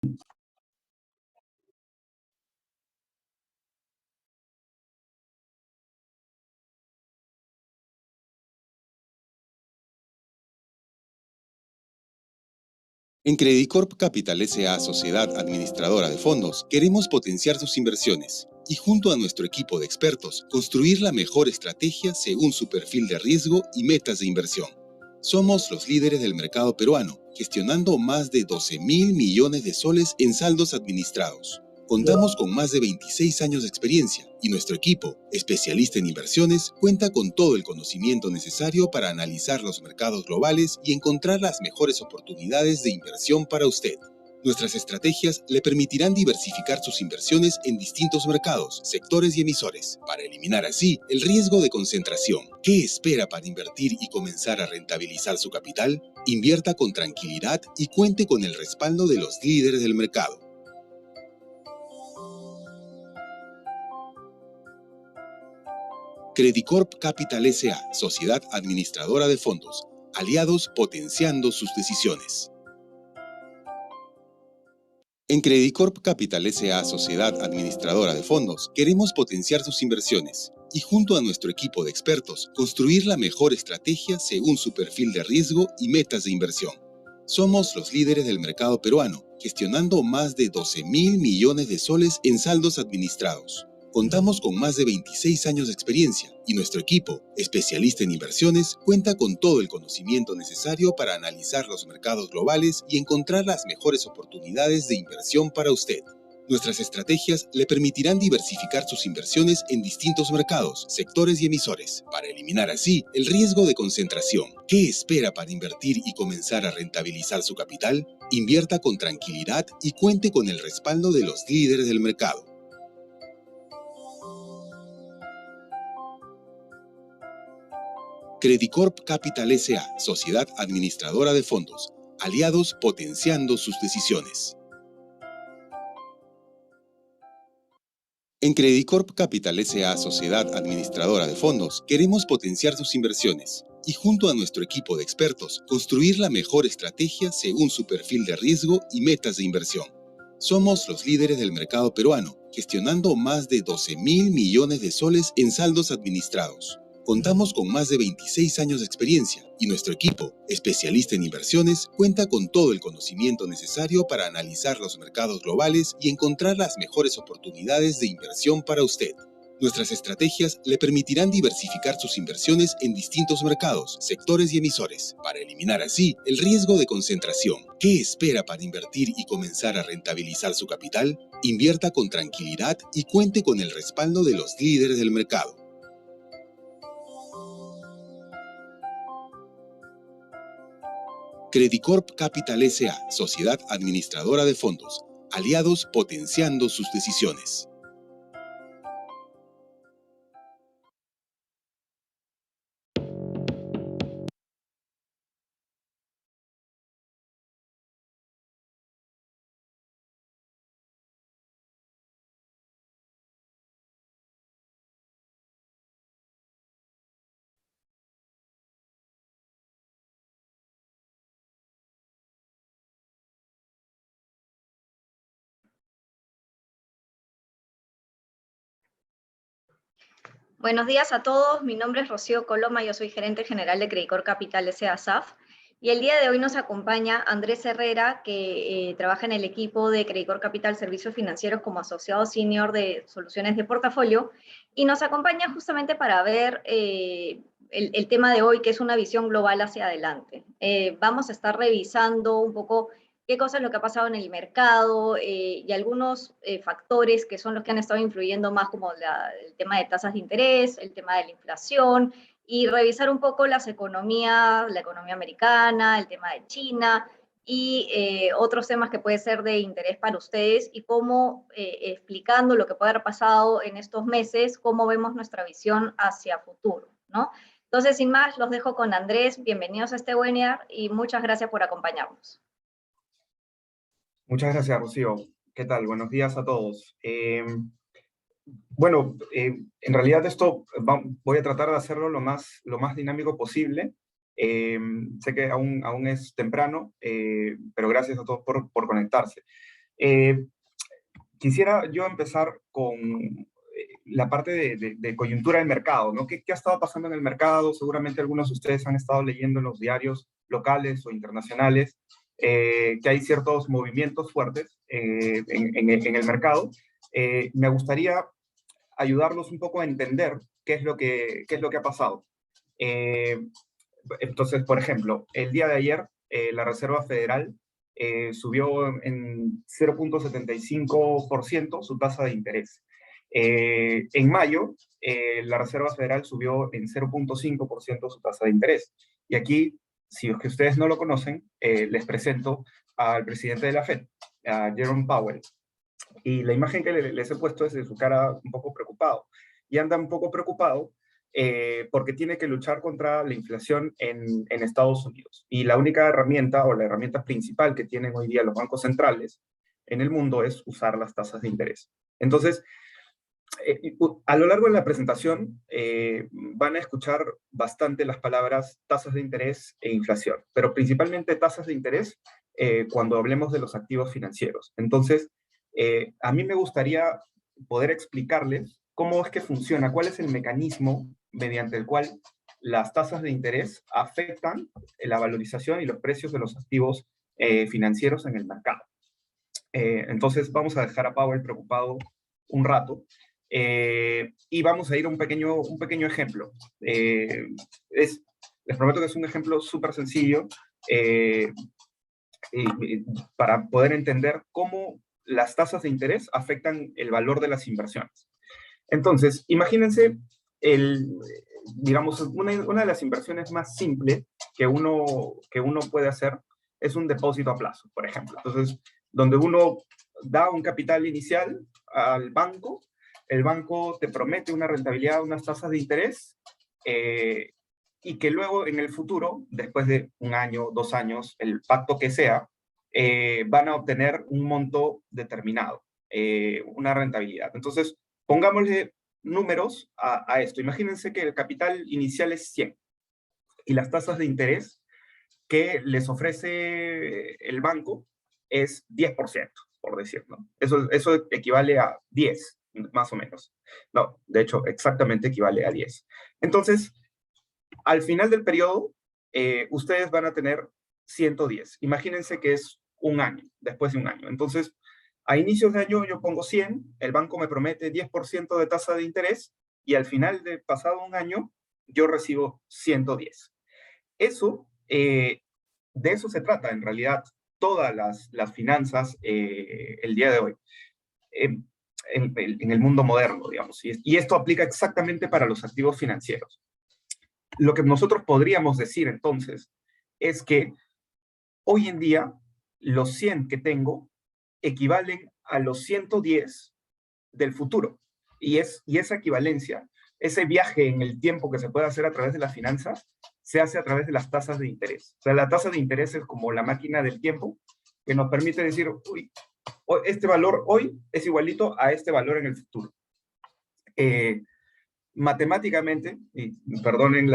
En Credicorp Capital S.A. Sociedad Administradora de Fondos, queremos potenciar sus inversiones y junto a nuestro equipo de expertos, construir la mejor estrategia según su perfil de riesgo y metas de inversión. Somos los líderes del mercado peruano, gestionando más de 12.000 millones de soles en saldos administrados. Contamos con más de 26 años de experiencia y nuestro equipo, especialista en inversiones, cuenta con todo el conocimiento necesario para analizar los mercados globales y encontrar las mejores oportunidades de inversión para usted. Nuestras estrategias le permitirán diversificar sus inversiones en distintos mercados, sectores y emisores, para eliminar así el riesgo de concentración. ¿Qué espera para invertir y comenzar a rentabilizar su capital? Invierta con tranquilidad y cuente con el respaldo de los líderes del mercado. Credicorp Capital S.A., Sociedad Administradora de Fondos. Aliados potenciando sus decisiones. En Credicorp Capital S.A., Sociedad Administradora de Fondos, queremos potenciar sus inversiones y junto a nuestro equipo de expertos, construir la mejor estrategia según su perfil de riesgo y metas de inversión. Somos los líderes del mercado peruano, gestionando más de 12.000 millones de soles en saldos administrados. Contamos con más de 26 años de experiencia y nuestro equipo, especialista en inversiones, cuenta con todo el conocimiento necesario para analizar los mercados globales y encontrar las mejores oportunidades de inversión para usted. Nuestras estrategias le permitirán diversificar sus inversiones en distintos mercados, sectores y emisores, para eliminar así el riesgo de concentración. ¿Qué espera para invertir y comenzar a rentabilizar su capital? Invierta con tranquilidad y cuente con el respaldo de los líderes del mercado. Credicorp Capital S.A., Sociedad Administradora de Fondos. Aliados potenciando sus decisiones. En Credicorp Capital S.A., Sociedad Administradora de Fondos, queremos potenciar sus inversiones y junto a nuestro equipo de expertos, construir la mejor estrategia según su perfil de riesgo y metas de inversión. Somos los líderes del mercado peruano, gestionando más de 12.000 millones de soles en saldos administrados. Contamos con más de 26 años de experiencia y nuestro equipo, especialista en inversiones, cuenta con todo el conocimiento necesario para analizar los mercados globales y encontrar las mejores oportunidades de inversión para usted. Nuestras estrategias le permitirán diversificar sus inversiones en distintos mercados, sectores y emisores, para eliminar así el riesgo de concentración. ¿Qué espera para invertir y comenzar a rentabilizar su capital? Invierta con tranquilidad y cuente con el respaldo de los líderes del mercado. Credicorp Capital S.A., Sociedad Administradora de Fondos. Aliados potenciando sus decisiones. Buenos días a todos, mi nombre es Rocío Coloma, yo soy gerente general de Credicorp Capital S.A. SAF, y el día de hoy nos acompaña Andrés Herrera, que trabaja en el equipo de Credicorp Capital Servicios Financieros como asociado senior de soluciones de portafolio, y nos acompaña justamente para ver el tema de hoy, que es una visión global hacia adelante. Vamos a estar revisando un poco qué cosa es lo que ha pasado en el mercado y algunos factores que son los que han estado influyendo más, como el tema de tasas de interés, el tema de la inflación, y revisar un poco las economías, la economía americana, el tema de China, y otros temas que pueden ser de interés para ustedes, y cómo, explicando lo que puede haber pasado en estos meses, cómo vemos nuestra visión hacia futuro, ¿no? Entonces, sin más, los dejo con Andrés. Bienvenidos a este webinar y muchas gracias por acompañarnos. Muchas gracias, Rocío. ¿Qué tal? Buenos días a todos. En realidad voy a tratar de hacerlo lo más dinámico posible. Sé que aún es temprano, pero gracias a todos por conectarse. Quisiera yo empezar con la parte de coyuntura del mercado, ¿no? ¿Qué ha estado pasando en el mercado? Seguramente algunos de ustedes han estado leyendo en los diarios locales o internacionales que hay ciertos movimientos fuertes en el mercado. Me gustaría ayudarlos un poco a entender qué es lo que ha pasado. Entonces, por ejemplo, el día de ayer la Reserva Federal subió en 0,75% su tasa de interés. En mayo, la Reserva Federal subió en 0,5% su tasa de interés. Y aquí, si es que ustedes no lo conocen, les presento al presidente de la Fed, a Jerome Powell. Y la imagen que les he puesto es de su cara un poco preocupado. Y anda un poco preocupado porque tiene que luchar contra la inflación en Estados Unidos. Y la única herramienta, o la herramienta principal que tienen hoy día los bancos centrales en el mundo es usar las tasas de interés. Entonces, a lo largo de la presentación van a escuchar bastante las palabras tasas de interés e inflación, pero principalmente tasas de interés cuando hablemos de los activos financieros. Entonces, a mí me gustaría poder explicarles cómo es que funciona, cuál es el mecanismo mediante el cual las tasas de interés afectan la valorización y los precios de los activos financieros en el mercado. Entonces, vamos a dejar a Powell preocupado un rato y vamos a ir a un pequeño ejemplo. Les prometo que es un ejemplo súper sencillo para poder entender cómo las tasas de interés afectan el valor de las inversiones. Entonces, imagínense, digamos, una de las inversiones más simples que uno puede hacer es un depósito a plazo, por ejemplo. Entonces, donde uno da un capital inicial al banco, el banco te promete una rentabilidad, unas tasas de interés, y que luego en el futuro, después de 1 año, 2 años, el pacto que sea, van a obtener un monto determinado, una rentabilidad. Entonces, pongámosle números a esto. Imagínense que el capital inicial es 100 y las tasas de interés que les ofrece el banco es 10%, por decirlo. Eso equivale a 10, más o menos. No, de hecho, exactamente equivale a 10. Entonces, al final del periodo, ustedes van a tener 110. Imagínense que es 1 año, después de 1 año. Entonces, a inicios de año yo pongo 100, el banco me promete 10% de tasa de interés y al final de pasado 1 año yo recibo 110. Eso, de eso se trata en realidad todas las finanzas el día de hoy, en el mundo moderno, digamos. Y esto aplica exactamente para los activos financieros. Lo que nosotros podríamos decir entonces es que hoy en día los 100 que tengo equivalen a los 110 del futuro. Y esa equivalencia, ese viaje en el tiempo que se puede hacer a través de las finanzas, se hace a través de las tasas de interés. O sea, la tasa de interés es como la máquina del tiempo que nos permite decir, uy, este valor hoy es igualito a este valor en el futuro. Matemáticamente, y perdonen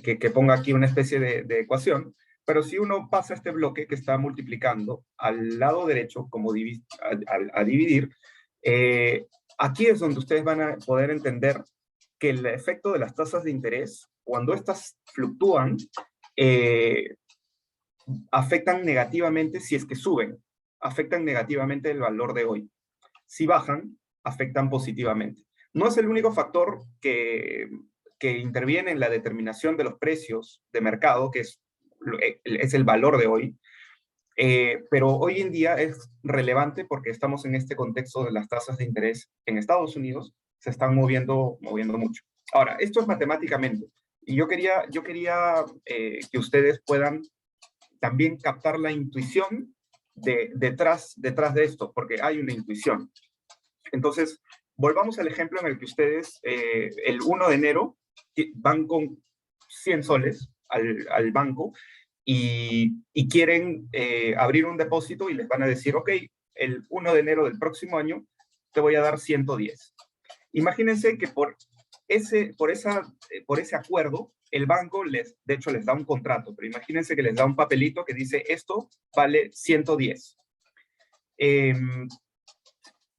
que ponga aquí una especie de ecuación, pero si uno pasa este bloque que está multiplicando al lado derecho como a dividir, aquí es donde ustedes van a poder entender que el efecto de las tasas de interés, cuando estas fluctúan, afectan negativamente si es que suben, afectan negativamente el valor de hoy. Si bajan, afectan positivamente. No es el único factor que interviene en la determinación de los precios de mercado, que es el valor de hoy, pero hoy en día es relevante porque estamos en este contexto de las tasas de interés en Estados Unidos, se están moviendo mucho. Ahora, esto es matemáticamente, y yo quería que ustedes puedan también captar la intuición detrás de esto, porque hay una intuición. Entonces, volvamos al ejemplo en el que ustedes el 1 de enero van con 100 soles al banco y quieren abrir un depósito y les van a decir, ok, el 1 de enero del próximo año te voy a dar 110. Imagínense que por ese acuerdo, el banco de hecho les da un contrato, pero imagínense que les da un papelito que dice, esto vale 110.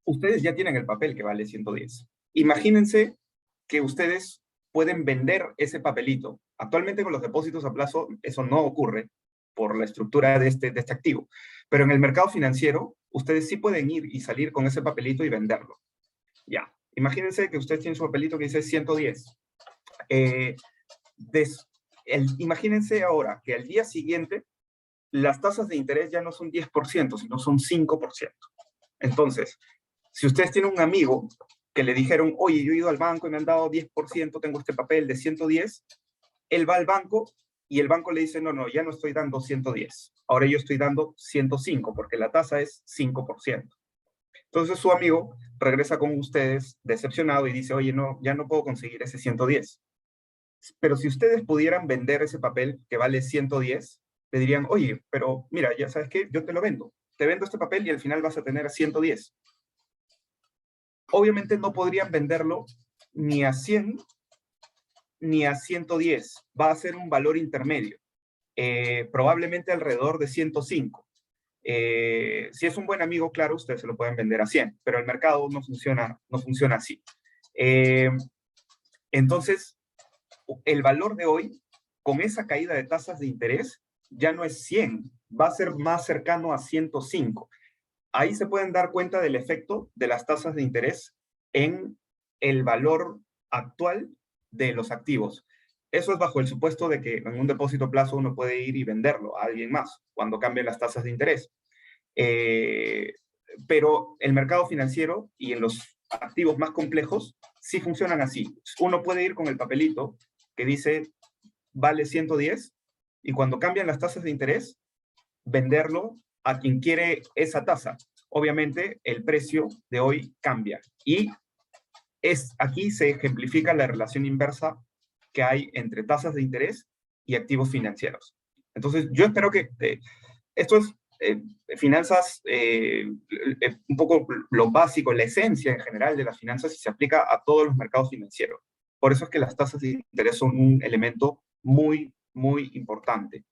Ustedes ya tienen el papel que vale 110. Imagínense que ustedes pueden vender ese papelito. Actualmente con los depósitos a plazo eso no ocurre por la estructura de este activo. Pero en el mercado financiero, ustedes sí pueden ir y salir con ese papelito y venderlo. Ya, imagínense que ustedes tienen su papelito que dice 110. Imagínense ahora que al día siguiente las tasas de interés ya no son 10%, sino son 5%. Entonces, si ustedes tienen un amigo que le dijeron, oye, yo he ido al banco y me han dado 10%, tengo este papel de 110, él va al banco y el banco le dice, no, no, ya no estoy dando 110, ahora yo estoy dando 105, porque la tasa es 5%. Entonces su amigo regresa con ustedes decepcionado y dice, oye, no, ya no puedo conseguir ese 110. Pero si ustedes pudieran vender ese papel que vale 110, le dirían, oye, pero mira, ya sabes qué, yo te lo vendo. Te vendo este papel y al final vas a tener 110. Obviamente no podrían venderlo ni a 100 ni a 110. Va a ser un valor intermedio, probablemente alrededor de 105. Si es un buen amigo, claro, ustedes se lo pueden vender a 100, pero el mercado no funciona así. Entonces, el valor de hoy, con esa caída de tasas de interés, ya no es 100, va a ser más cercano a 105. Ahí se pueden dar cuenta del efecto de las tasas de interés en el valor actual de los activos. Eso es bajo el supuesto de que en un depósito a plazo uno puede ir y venderlo a alguien más cuando cambien las tasas de interés. Pero el mercado financiero y en los activos más complejos sí funcionan así. Uno puede ir con el papelito que dice vale 110 y cuando cambian las tasas de interés, venderlo a quien quiere esa tasa. Obviamente, el precio de hoy cambia. Y aquí se ejemplifica la relación inversa que hay entre tasas de interés y activos financieros. Entonces, yo espero que esto es finanzas, un poco lo básico, la esencia en general de las finanzas y se aplica a todos los mercados financieros. Por eso es que las tasas de interés son un elemento muy, muy importante.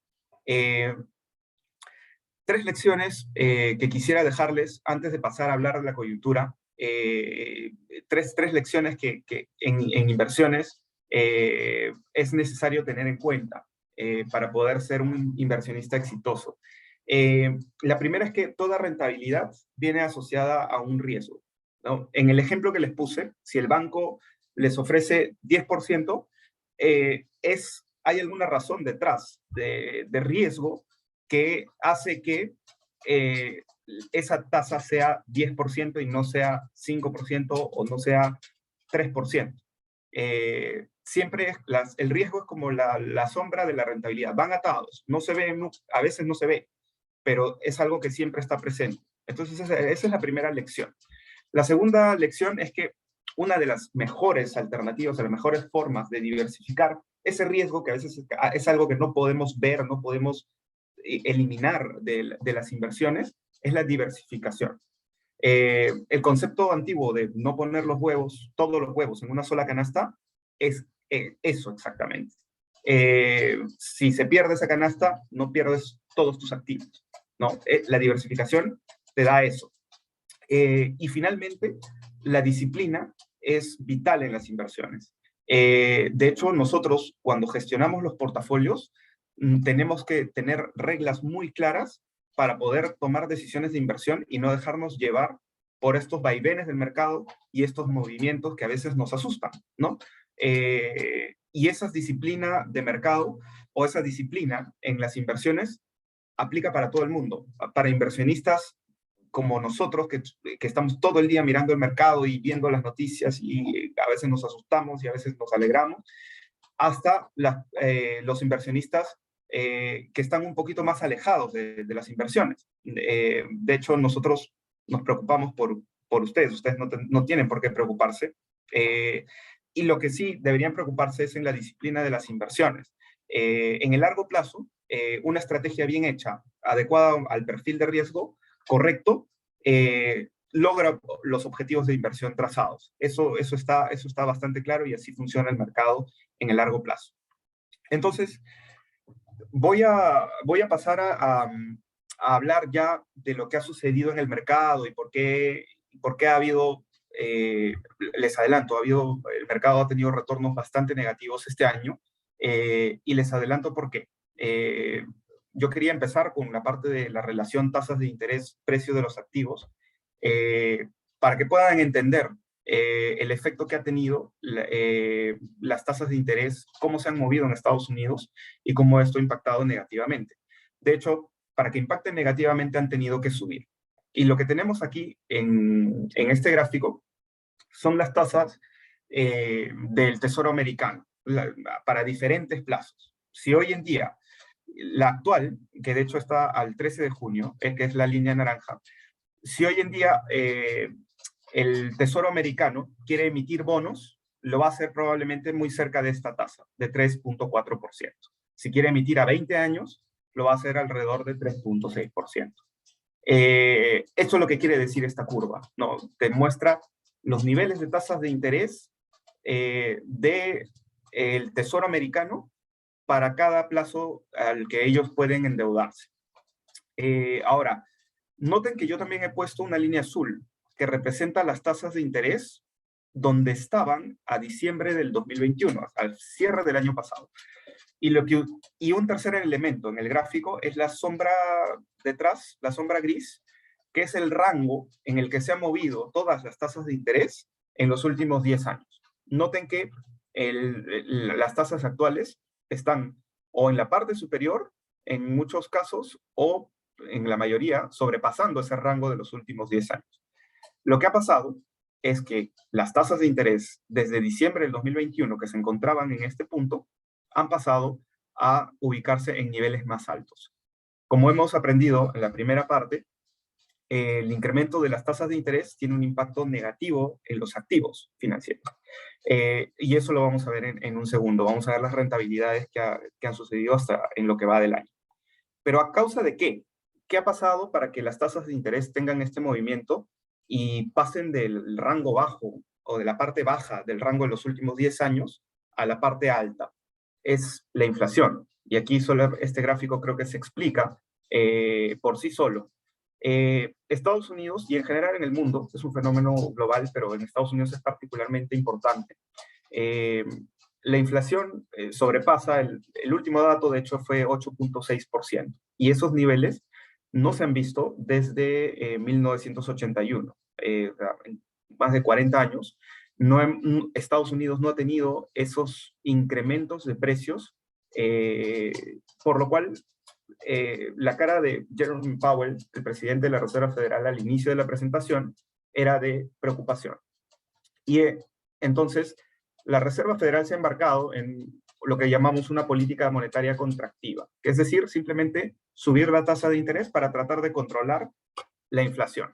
Tres lecciones que quisiera dejarles antes de pasar a hablar de la coyuntura. Tres lecciones que en inversiones es necesario tener en cuenta para poder ser un inversionista exitoso. La primera es que toda rentabilidad viene asociada a un riesgo, ¿no? En el ejemplo que les puse, si el banco les ofrece 10%, hay alguna razón detrás de riesgo que hace que esa tasa sea 10% y no sea 5% o no sea 3%. Siempre el riesgo es como la sombra de la rentabilidad. Van atados, no se ve, a veces no se ve, pero es algo que siempre está presente. Entonces esa es la primera lección. La segunda lección es que una de las mejores alternativas, de las mejores formas de diversificar ese riesgo, que a veces es algo que no podemos ver, no podemos eliminar de las inversiones, es la diversificación. El concepto antiguo de no poner todos los huevos en una sola canasta, es eso exactamente. Si se pierde esa canasta, no pierdes todos tus activos, ¿no? La diversificación te da eso. Y finalmente, la disciplina es vital en las inversiones. De hecho, nosotros cuando gestionamos los portafolios, tenemos que tener reglas muy claras para poder tomar decisiones de inversión y no dejarnos llevar por estos vaivenes del mercado y estos movimientos que a veces nos asustan, ¿no? Y esa disciplina de mercado o esa disciplina en las inversiones aplica para todo el mundo, para inversionistas como nosotros, que estamos todo el día mirando el mercado y viendo las noticias y a veces nos asustamos y a veces nos alegramos, hasta los inversionistas que están un poquito más alejados de las inversiones. De hecho, nosotros nos preocupamos por ustedes no tienen por qué preocuparse. Y lo que sí deberían preocuparse es en la disciplina de las inversiones. En el largo plazo, una estrategia bien hecha, adecuada al perfil de riesgo, correcto, logra los objetivos de inversión trazados. Eso está bastante claro y así funciona el mercado en el largo plazo. Entonces, voy a pasar a hablar ya de lo que ha sucedido en el mercado y por qué ha habido, les adelanto, el mercado ha tenido retornos bastante negativos este año, y les adelanto por qué. Yo quería empezar con la parte de la relación tasas de interés, precio de los activos, para que puedan entender el efecto que ha tenido las tasas de interés, cómo se han movido en Estados Unidos y cómo esto ha impactado negativamente. De hecho, para que impacten negativamente han tenido que subir. Y lo que tenemos aquí en este gráfico son las tasas del Tesoro americano para diferentes plazos. Si hoy en día, la actual, que de hecho está al 13 de junio, que es la línea naranja, si hoy en día el Tesoro americano quiere emitir bonos, lo va a hacer probablemente muy cerca de esta tasa, de 3.4%. Si quiere emitir a 20 años, lo va a hacer alrededor de 3.6%. Esto es lo que quiere decir esta curva, ¿no? Te muestra los niveles de tasas de interés del Tesoro americano para cada plazo al que ellos pueden endeudarse. Ahora, noten que yo también he puesto una línea azul que representa las tasas de interés donde estaban a diciembre del 2021, al cierre del año pasado. Y un tercer elemento en el gráfico es la sombra detrás, la sombra gris, que es el rango en el que se han movido todas las tasas de interés en los últimos 10 años. Noten que las tasas actuales están o en la parte superior, en muchos casos, o en la mayoría, sobrepasando ese rango de los últimos 10 años. Lo que ha pasado es que las tasas de interés desde diciembre del 2021, que se encontraban en este punto, han pasado a ubicarse en niveles más altos. Como hemos aprendido en la primera parte, el incremento de las tasas de interés tiene un impacto negativo en los activos financieros. Y eso lo vamos a ver en un segundo. Vamos a ver las rentabilidades que han sucedido hasta en lo que va del año. Pero ¿a causa de qué? ¿Qué ha pasado para que las tasas de interés tengan este movimiento y pasen del rango bajo o de la parte baja del rango en los últimos 10 años a la parte alta? Es la inflación. Y aquí solo este gráfico creo que se explica por sí solo. Estados Unidos, y en general en el mundo, es un fenómeno global, pero en Estados Unidos es particularmente importante. La inflación sobrepasa, el último dato de hecho fue 8.6%, y esos niveles no se han visto desde 1981, más de 40 años. Estados Unidos no ha tenido esos incrementos de precios, por lo cual la cara de Jerome Powell, el presidente de la Reserva Federal, al inicio de la presentación, era de preocupación. Y entonces, la Reserva Federal se ha embarcado en lo que llamamos una política monetaria contractiva, que es decir, simplemente subir la tasa de interés para tratar de controlar la inflación.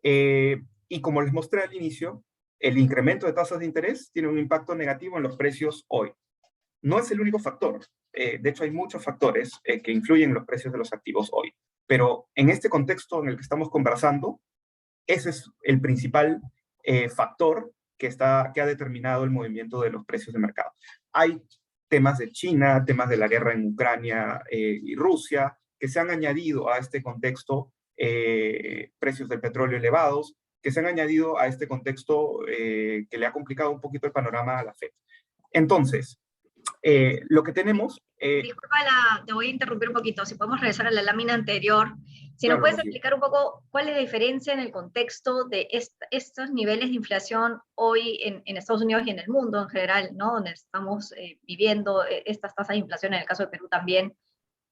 Y como les mostré al inicio, el incremento de tasas de interés tiene un impacto negativo en los precios hoy. No es el único factor. De hecho, hay muchos factores que influyen en los precios de los activos hoy. Pero en este contexto en el que estamos conversando, ese es el principal factor que ha determinado el movimiento de los precios de mercado. Hay temas de China, temas de la guerra en Ucrania y Rusia, que se han añadido a este contexto, precios del petróleo elevados, que se han añadido a este contexto que le ha complicado un poquito el panorama a la Fed. Entonces, lo que tenemos... Disculpa, te voy a interrumpir un poquito. Si podemos regresar a la lámina anterior. Si Claro, nos puedes sí. explicar un poco cuál es la diferencia en el contexto de estos niveles de inflación hoy en Estados Unidos y en el mundo en general, ¿no? Donde estamos viviendo estas tasas de inflación, en el caso de Perú también,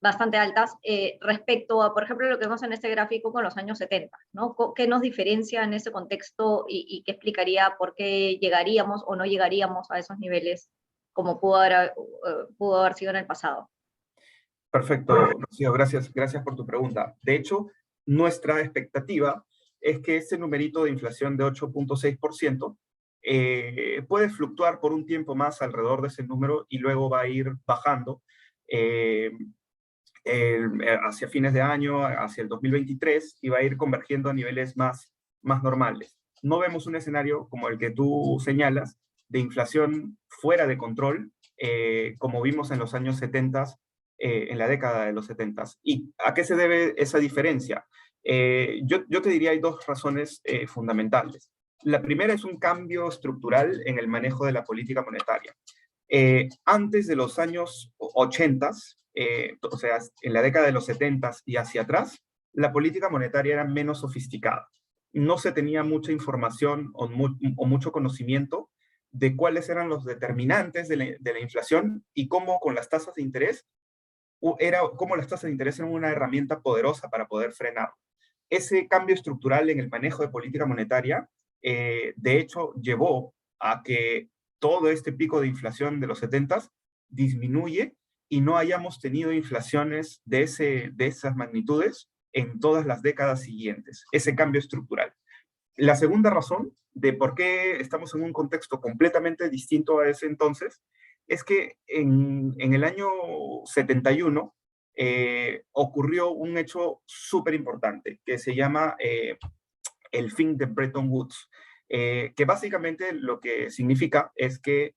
bastante altas, respecto a, por ejemplo, lo que vemos en este gráfico con los años 70, ¿no? ¿Qué nos diferencia en ese contexto y qué explicaría por qué llegaríamos o no llegaríamos a esos niveles como pudo haber sido en el pasado? Perfecto, Rocío, gracias por tu pregunta. De hecho, nuestra expectativa es que ese numerito de inflación de 8.6% puede fluctuar por un tiempo más alrededor de ese número y luego va a ir bajando hacia fines de año, hacia el 2023, y va a ir convergiendo a niveles más normales. No vemos un escenario como el que tú señalas, de inflación fuera de control, como vimos en los años 70 en la década de los 70. ¿Y a qué se debe esa diferencia? Yo te diría hay dos razones fundamentales. La primera es un cambio estructural en el manejo de la política monetaria. Antes de los años 80, o sea, en la década de los 70 y hacia atrás, la política monetaria era menos sofisticada. No se tenía mucha información o mucho conocimiento de cuáles eran los determinantes de la inflación y cómo con las tasas de interés cómo las tasas de interés eran una herramienta poderosa para poder frenar. Ese cambio estructural en el manejo de política monetaria, de hecho, llevó a que todo este pico de inflación de los 70 disminuye y no hayamos tenido inflaciones de esas magnitudes en todas las décadas siguientes, ese cambio estructural. La segunda razón de por qué estamos en un contexto completamente distinto a ese entonces es que en el año 71 ocurrió un hecho súper importante que se llama el fin de Bretton Woods, que básicamente lo que significa es que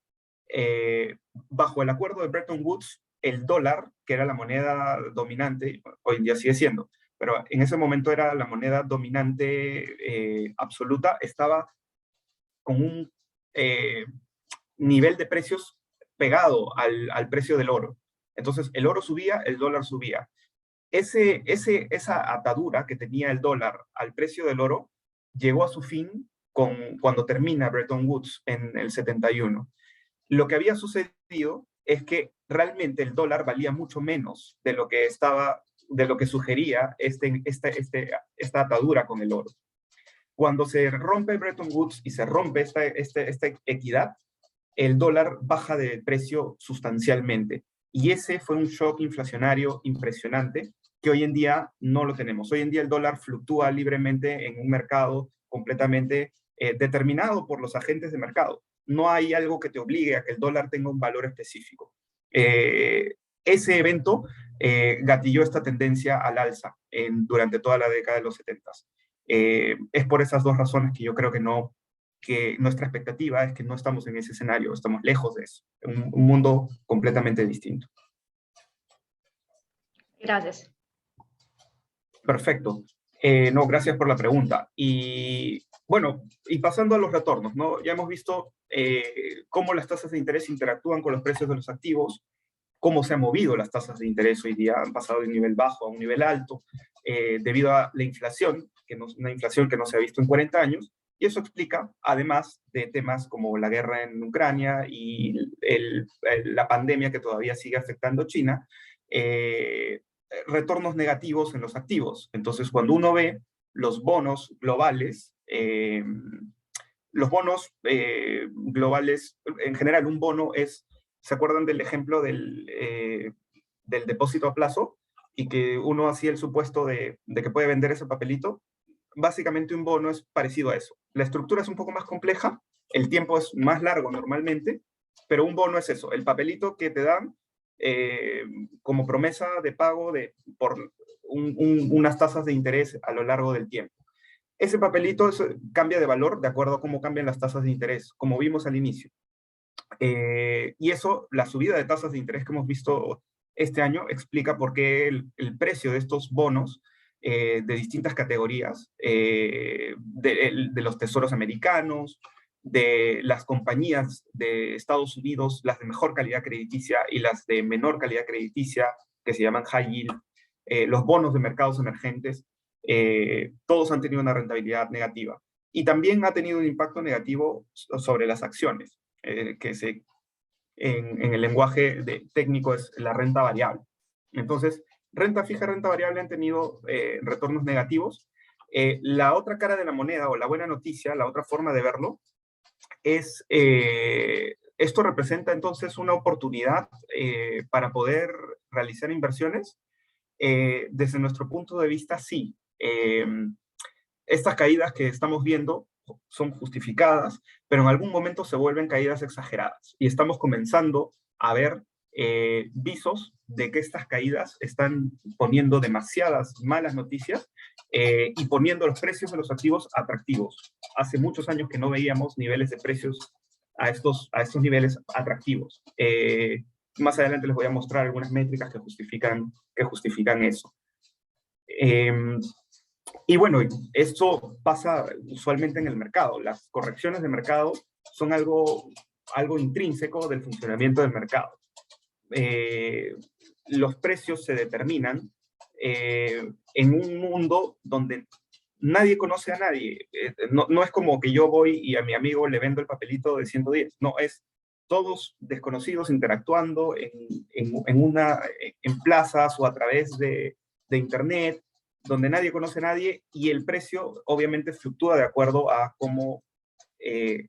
bajo el acuerdo de Bretton Woods, el dólar, que era la moneda dominante, hoy en día sigue siendo, pero en ese momento era la moneda dominante absoluta, estaba con un nivel de precios pegado al precio del oro. Entonces, el oro subía, el dólar subía. Esa atadura que tenía el dólar al precio del oro llegó a su fin cuando termina Bretton Woods en el 71. Lo que había sucedido es que realmente el dólar valía mucho menos de lo que sugería esta atadura con el oro. Cuando se rompe Bretton Woods y se rompe esta equidad, el dólar baja de precio sustancialmente. Y ese fue un shock inflacionario impresionante que hoy en día no lo tenemos. Hoy en día el dólar fluctúa libremente en un mercado completamente determinado por los agentes de mercado. No hay algo que te obligue a que el dólar tenga un valor específico. Ese evento gatilló esta tendencia al alza durante toda la década de los 70. Es por esas dos razones que yo creo que nuestra expectativa es que no estamos en ese escenario, estamos lejos de eso, un mundo completamente distinto. Gracias. Perfecto. No, gracias por la pregunta. Y bueno, y pasando a los retornos, ¿no? Ya hemos visto cómo las tasas de interés interactúan con los precios de los activos, cómo se han movido las tasas de interés hoy día, han pasado de un nivel bajo a un nivel alto, debido a la inflación, una inflación que no se ha visto en 40 años, y eso explica, además de temas como la guerra en Ucrania y la pandemia que todavía sigue afectando a China, retornos negativos en los activos. Entonces, cuando uno ve los bonos globales, en general, un bono ¿se acuerdan del ejemplo del depósito a plazo? Y que uno hacía el supuesto de que puede vender ese papelito. Básicamente un bono es parecido a eso. La estructura es un poco más compleja, el tiempo es más largo normalmente, pero un bono es eso, el papelito que te dan como promesa de pago por unas tasas de interés a lo largo del tiempo. Ese papelito cambia de valor de acuerdo a cómo cambian las tasas de interés, como vimos al inicio. Y eso, la subida de tasas de interés que hemos visto este año, explica por qué el precio de estos bonos de distintas categorías, de los tesoros americanos, de las compañías de Estados Unidos, las de mejor calidad crediticia y las de menor calidad crediticia, que se llaman high yield, los bonos de mercados emergentes, todos han tenido una rentabilidad negativa. Y también ha tenido un impacto negativo sobre las acciones, que en el lenguaje técnico es la renta variable. Entonces, renta fija y renta variable han tenido retornos negativos. La otra cara de la moneda, o la buena noticia, la otra forma de verlo, es esto representa entonces una oportunidad para poder realizar inversiones. Desde nuestro punto de vista, sí. Estas caídas que estamos viendo son justificadas, pero en algún momento se vuelven caídas exageradas. Y estamos comenzando a ver visos de que estas caídas están poniendo demasiadas malas noticias y poniendo los precios de los activos atractivos. Hace muchos años que no veíamos niveles de precios a estos niveles atractivos. Más adelante les voy a mostrar algunas métricas que justifican eso. Y bueno, esto pasa usualmente en el mercado. Las correcciones de mercado son algo intrínseco del funcionamiento del mercado. Los precios se determinan en un mundo donde nadie conoce a nadie. No es como que yo voy y a mi amigo le vendo el papelito de 110. No, es todos desconocidos interactuando en plazas o a través de internet, donde nadie conoce a nadie, y el precio obviamente fluctúa de acuerdo a cómo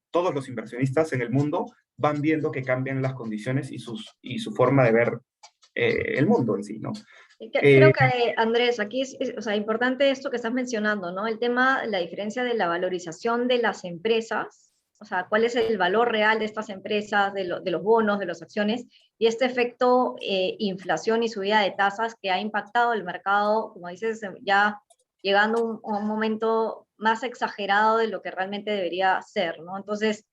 todos los inversionistas en el mundo van viendo que cambian las condiciones y su forma de ver el mundo en sí, ¿no? Creo que, Andrés, aquí o sea, importante esto que estás mencionando, ¿no? El tema, la diferencia de la valorización de las empresas, o sea, cuál es el valor real de estas empresas, de los bonos, de las acciones, y este efecto inflación y subida de tasas que ha impactado el mercado, como dices, ya llegando a un momento más exagerado de lo que realmente debería ser, ¿no? Entonces,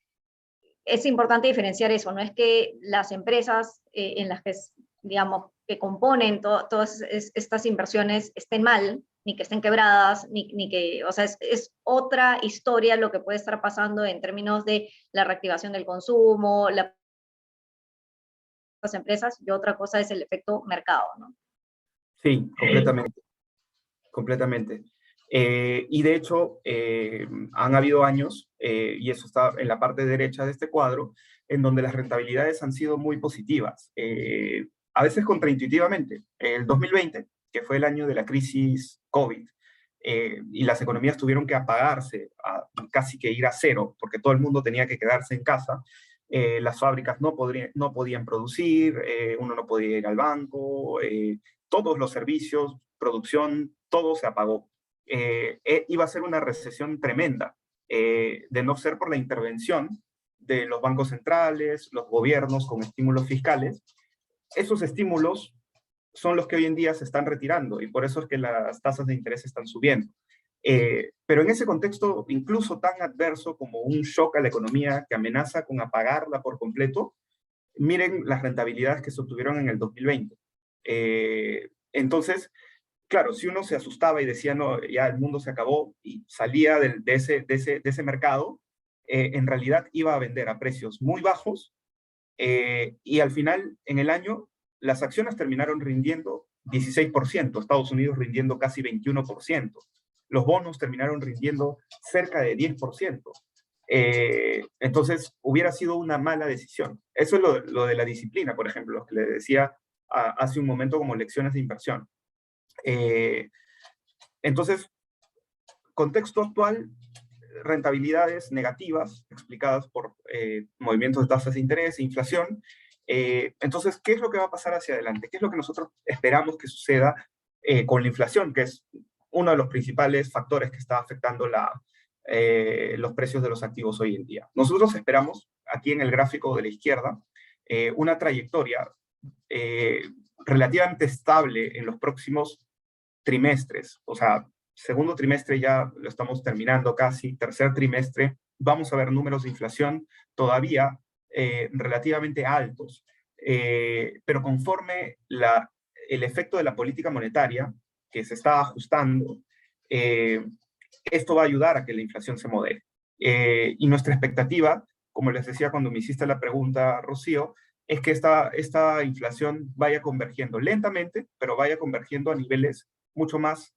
es importante diferenciar eso, no es que las empresas en las que, digamos, que componen todas estas inversiones estén mal, ni que estén quebradas, ni que, o sea, es otra historia lo que puede estar pasando en términos de la reactivación del consumo, las empresas, y otra cosa es el efecto mercado, ¿no? Sí, completamente. Completamente. Y de hecho, han habido años, y eso está en la parte derecha de este cuadro, en donde las rentabilidades han sido muy positivas, a veces contraintuitivamente. El 2020, que fue el año de la crisis COVID, y las economías tuvieron que apagarse, casi que ir a cero, porque todo el mundo tenía que quedarse en casa. Las fábricas no podían producir, uno no podía ir al banco, todos los servicios, producción, todo se apagó. Iba a ser una recesión tremenda, de no ser por la intervención de los bancos centrales, los gobiernos con estímulos fiscales. Esos estímulos son los que hoy en día se están retirando, y por eso es que las tasas de interés están subiendo. Pero en ese contexto, incluso tan adverso como un shock a la economía que amenaza con apagarla por completo, miren las rentabilidades que se obtuvieron en el 2020. Entonces, claro, si uno se asustaba y decía, no, ya el mundo se acabó, y salía de ese mercado, en realidad iba a vender a precios muy bajos, y al final, en el año, las acciones terminaron rindiendo 16%, Estados Unidos rindiendo casi 21%, los bonos terminaron rindiendo cerca de 10%. Entonces, hubiera sido una mala decisión. Eso es lo de la disciplina, por ejemplo, lo que le decía hace un momento como lecciones de inversión. Entonces, contexto actual, rentabilidades negativas explicadas por movimientos de tasas de interés e inflación. Entonces, ¿qué es lo que va a pasar hacia adelante? ¿Qué es lo que nosotros esperamos que suceda con la inflación, que es uno de los principales factores que está afectando los precios de los activos hoy en día? Nosotros esperamos, aquí en el gráfico de la izquierda, una trayectoria relativamente estable en los próximos trimestres. O sea, segundo trimestre ya lo estamos terminando casi, tercer trimestre vamos a ver números de inflación todavía relativamente altos, pero conforme el efecto de la política monetaria que se está ajustando, esto va a ayudar a que la inflación se modere. Y nuestra expectativa, como les decía cuando me hiciste la pregunta, Rocío, es que esta inflación vaya convergiendo lentamente, pero vaya convergiendo a niveles mucho más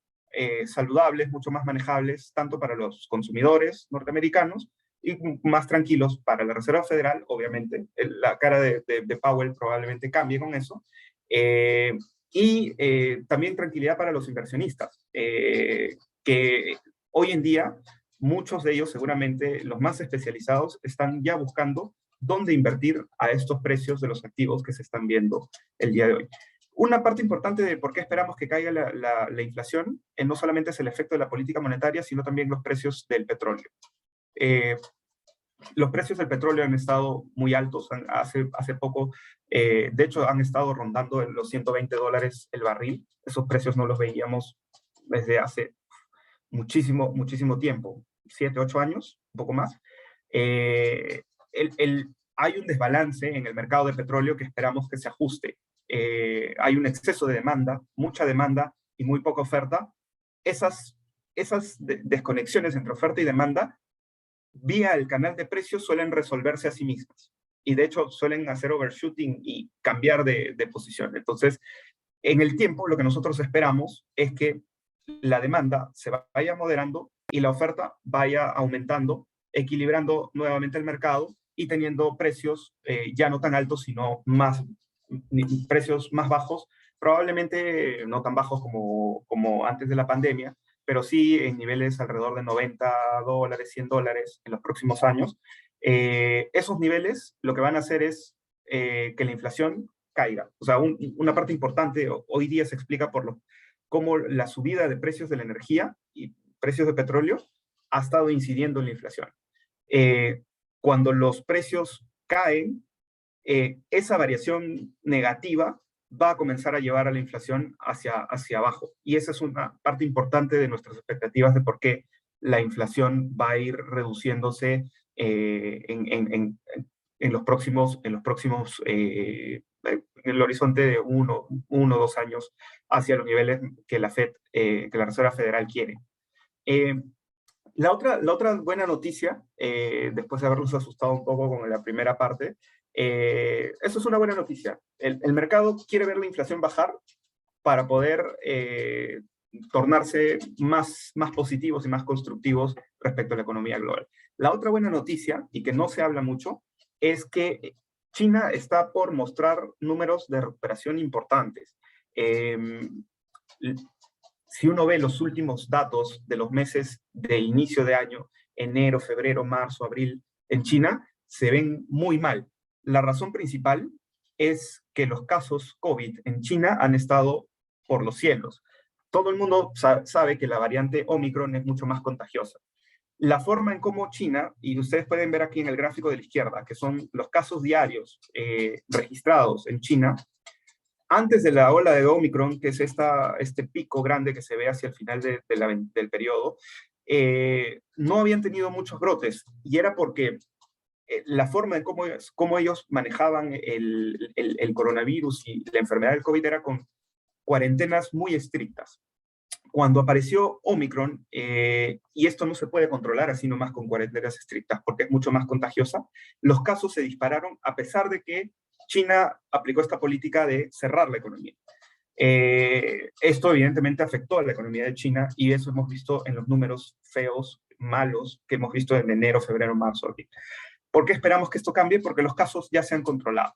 saludables, mucho más manejables, tanto para los consumidores norteamericanos y más tranquilos para la Reserva Federal. Obviamente, la cara de Powell probablemente cambie con eso. También tranquilidad para los inversionistas, que hoy en día muchos de ellos, seguramente los más especializados, están ya buscando dónde invertir a estos precios de los activos que se están viendo el día de hoy. Una parte importante de por qué esperamos que caiga la inflación no solamente es el efecto de la política monetaria, sino también los precios del petróleo. Los precios del petróleo han estado muy altos hace poco, de hecho han estado rondando en los $120 el barril. Esos precios no los veíamos desde hace muchísimo tiempo, 7, 8 años, un poco más. hay un desbalance en el mercado de petróleo que esperamos que se ajuste. Hay un exceso de demanda, mucha demanda y muy poca oferta. Esas desconexiones entre oferta y demanda, vía el canal de precios, suelen resolverse a sí mismas. Y de hecho suelen hacer overshooting y cambiar de posición. Entonces, en el tiempo, lo que nosotros esperamos es que la demanda se vaya moderando y la oferta vaya aumentando, equilibrando nuevamente el mercado y teniendo precios ya no tan altos, sino precios más bajos, probablemente no tan bajos como antes de la pandemia, pero sí en niveles alrededor de $90, $100 en los próximos años. Esos niveles lo que van a hacer es que la inflación caiga. O sea, una parte importante hoy día se explica por cómo la subida de precios de la energía y precios de petróleo ha estado incidiendo en la inflación. Cuando los precios caen, esa variación negativa va a comenzar a llevar a la inflación hacia abajo. Y esa es una parte importante de nuestras expectativas de por qué la inflación va a ir reduciéndose en los próximos, en el horizonte de uno o 2 años hacia los niveles que la Fed, que la Reserva Federal quiere. La otra buena noticia, después de haberlos asustado un poco con la primera parte, eso es una buena noticia. El mercado quiere ver la inflación bajar para poder tornarse más positivos y más constructivos respecto a la economía global. La otra buena noticia, y que no se habla mucho, es que China está por mostrar números de recuperación importantes. Si uno ve los últimos datos de los meses de inicio de año, enero, febrero, marzo, abril, en China, se ven muy mal. La razón principal es que los casos COVID en China han estado por los cielos. Todo el mundo sabe que la variante Omicron es mucho más contagiosa. La forma en cómo China, y ustedes pueden ver aquí en el gráfico de la izquierda, que son los casos diarios registrados en China, antes de la ola de Omicron, que es este pico grande que se ve hacia el final del periodo, no habían tenido muchos brotes, y era porque la forma en cómo ellos manejaban el coronavirus y la enfermedad del COVID era con cuarentenas muy estrictas. Cuando apareció Omicron, y esto no se puede controlar así nomás con cuarentenas estrictas, porque es mucho más contagiosa, los casos se dispararon a pesar de que China aplicó esta política de cerrar la economía. Esto evidentemente afectó a la economía de China y eso hemos visto en los números feos, malos, que hemos visto en enero, febrero, marzo. Aquí. ¿Por qué esperamos que esto cambie? Porque los casos ya se han controlado.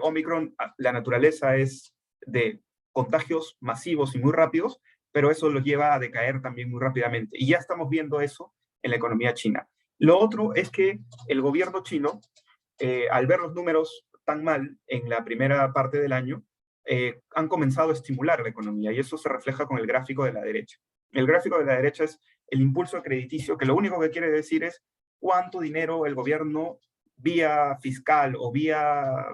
Omicron, la naturaleza es de contagios masivos y muy rápidos, pero eso lo lleva a decaer también muy rápidamente. Y ya estamos viendo eso en la economía china. Lo otro es que el gobierno chino, al ver los números tan mal en la primera parte del año, han comenzado a estimular la economía y eso se refleja con el gráfico de la derecha. El gráfico de la derecha es el impulso crediticio, que lo único que quiere decir es cuánto dinero el gobierno, vía fiscal o vía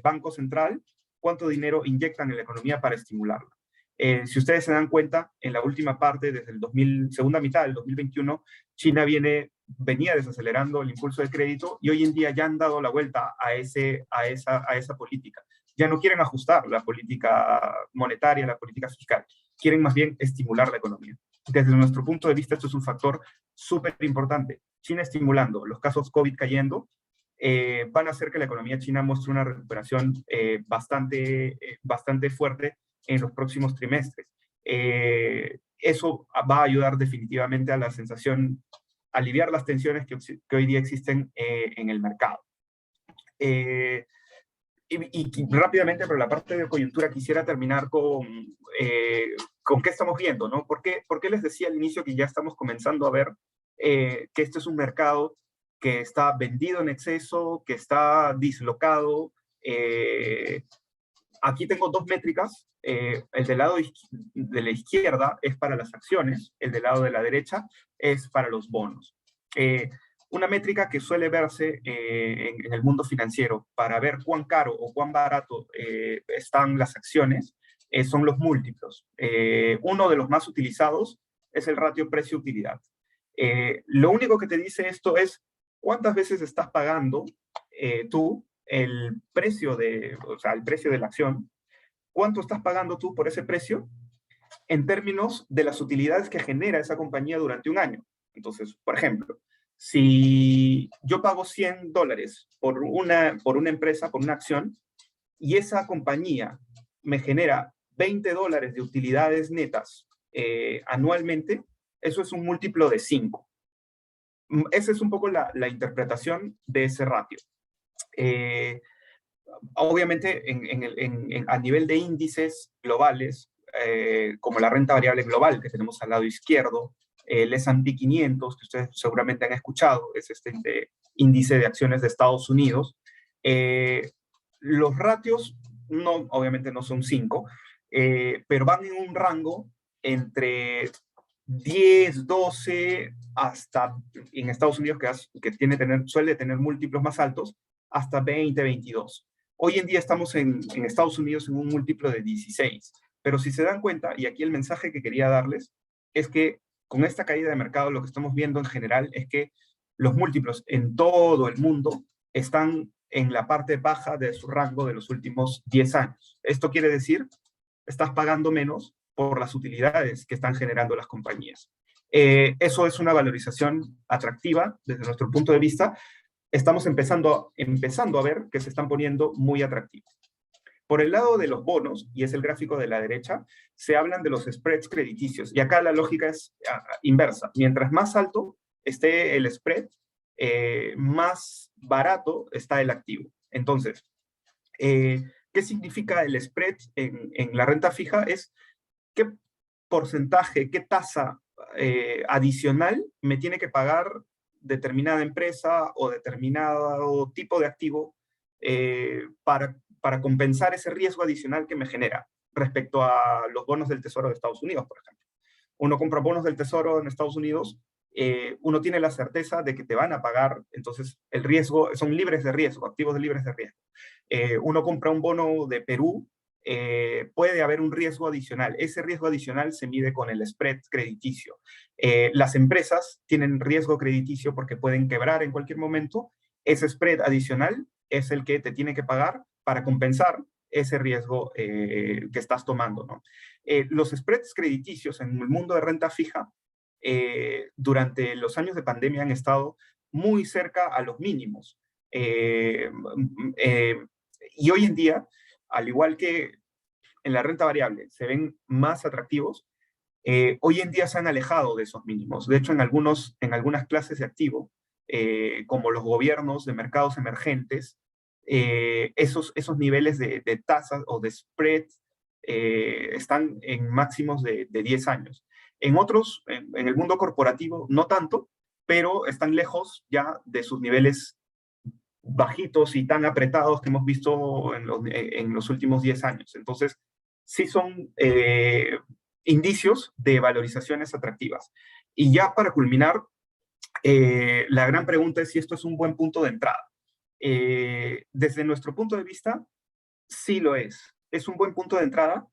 Banco Central, cuánto dinero inyectan en la economía para estimularla. Si ustedes se dan cuenta, en la última parte, desde segunda mitad del 2021, China venía desacelerando el impulso de crédito y hoy en día ya han dado la vuelta a esa política. Ya no quieren ajustar la política monetaria, la política fiscal. Quieren más bien estimular la economía. Desde nuestro punto de vista, esto es un factor súper importante. China estimulando, los casos COVID cayendo, van a hacer que la economía china muestre una recuperación bastante fuerte en los próximos trimestres. Eso va a ayudar definitivamente a la sensación, aliviar las tensiones que hoy día existen en el mercado. Y rápidamente, por la parte de coyuntura, quisiera terminar con qué estamos viendo, ¿no? ¿Por qué les decía al inicio que ya estamos comenzando a ver que este es un mercado que está vendido en exceso, que está dislocado? Aquí tengo dos métricas. El del lado de la izquierda es para las acciones, el del lado de la derecha es para los bonos. Una métrica que suele verse en el mundo financiero para ver cuán caro o cuán barato están las acciones son los múltiplos. Uno de los más utilizados es el ratio precio-utilidad. Lo único que te dice esto es cuántas veces estás pagando tú el precio el precio de la acción, cuánto estás pagando tú por ese precio en términos de las utilidades que genera esa compañía durante un año. Entonces, por ejemplo, si yo pago $100 por una empresa, por una acción, y esa compañía me genera $20 de utilidades netas anualmente, eso es un múltiplo de 5. Esa es un poco la interpretación de ese ratio. Obviamente, a nivel de índices globales, como la renta variable global que tenemos al lado izquierdo, el S&P 500, que ustedes seguramente han escuchado, es este índice de acciones de Estados Unidos. Los ratios, obviamente no son 5, pero van en un rango entre 10, 12, hasta en Estados Unidos, que suele tener múltiplos más altos, hasta 20, 22. Hoy en día estamos en Estados Unidos en un múltiplo de 16. Pero si se dan cuenta, y aquí el mensaje que quería darles, es que con esta caída de mercado lo que estamos viendo en general es que los múltiplos en todo el mundo están en la parte baja de su rango de los últimos 10 años. Esto quiere decir, estás pagando menos por las utilidades que están generando las compañías. Eso es una valorización atractiva desde nuestro punto de vista. Estamos empezando a ver que se están poniendo muy atractivos. Por el lado de los bonos, y es el gráfico de la derecha, se hablan de los spreads crediticios. Y acá la lógica es inversa. Mientras más alto esté el spread, más barato está el activo. Entonces, ¿qué significa el spread en la renta fija? Es qué porcentaje, qué tasa adicional me tiene que pagar determinada empresa o determinado tipo de activo para compensar ese riesgo adicional que me genera respecto a los bonos del Tesoro de Estados Unidos, por ejemplo. Uno compra bonos del Tesoro en Estados Unidos, uno tiene la certeza de que te van a pagar, entonces el riesgo, son libres de riesgo, activos libres de riesgo. Uno compra un bono de Perú, puede haber un riesgo adicional. Ese riesgo adicional se mide con el spread crediticio. Las empresas tienen riesgo crediticio porque pueden quebrar en cualquier momento. Ese spread adicional es el que te tiene que pagar para compensar ese riesgo que estás tomando, ¿no? Los spreads crediticios en el mundo de renta fija durante los años de pandemia han estado muy cerca a los mínimos. Y hoy en día, al igual que en la renta variable se ven más atractivos, hoy en día se han alejado de esos mínimos. De hecho, en algunas clases de activo, como los gobiernos de mercados emergentes, esos niveles de tasas o de spread están en máximos de 10 años. En otros, en el mundo corporativo, no tanto, pero están lejos ya de sus niveles bajitos y tan apretados que hemos visto en los últimos 10 años. Entonces, sí son indicios de valorizaciones atractivas. Y ya para culminar, la gran pregunta es si esto es un buen punto de entrada. Desde nuestro punto de vista, sí lo es. Es un buen punto de entrada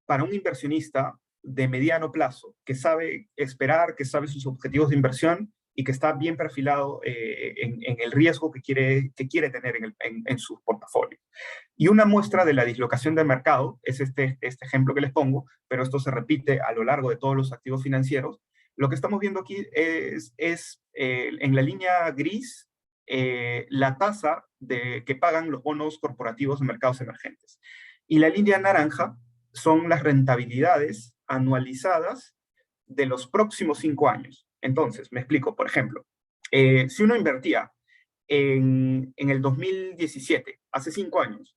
para un inversionista de mediano plazo, que sabe esperar, que sabe sus objetivos de inversión y que está bien perfilado en el riesgo que quiere tener en su portafolio. Y una muestra de la dislocación del mercado es este ejemplo que les pongo, pero esto se repite a lo largo de todos los activos financieros. Lo que estamos viendo aquí es en la línea gris, la tasa que pagan los bonos corporativos de mercados emergentes. Y la línea naranja son las rentabilidades anualizadas de los próximos 5 años. Entonces, me explico, por ejemplo, si uno invertía en el 2017, hace 5 años,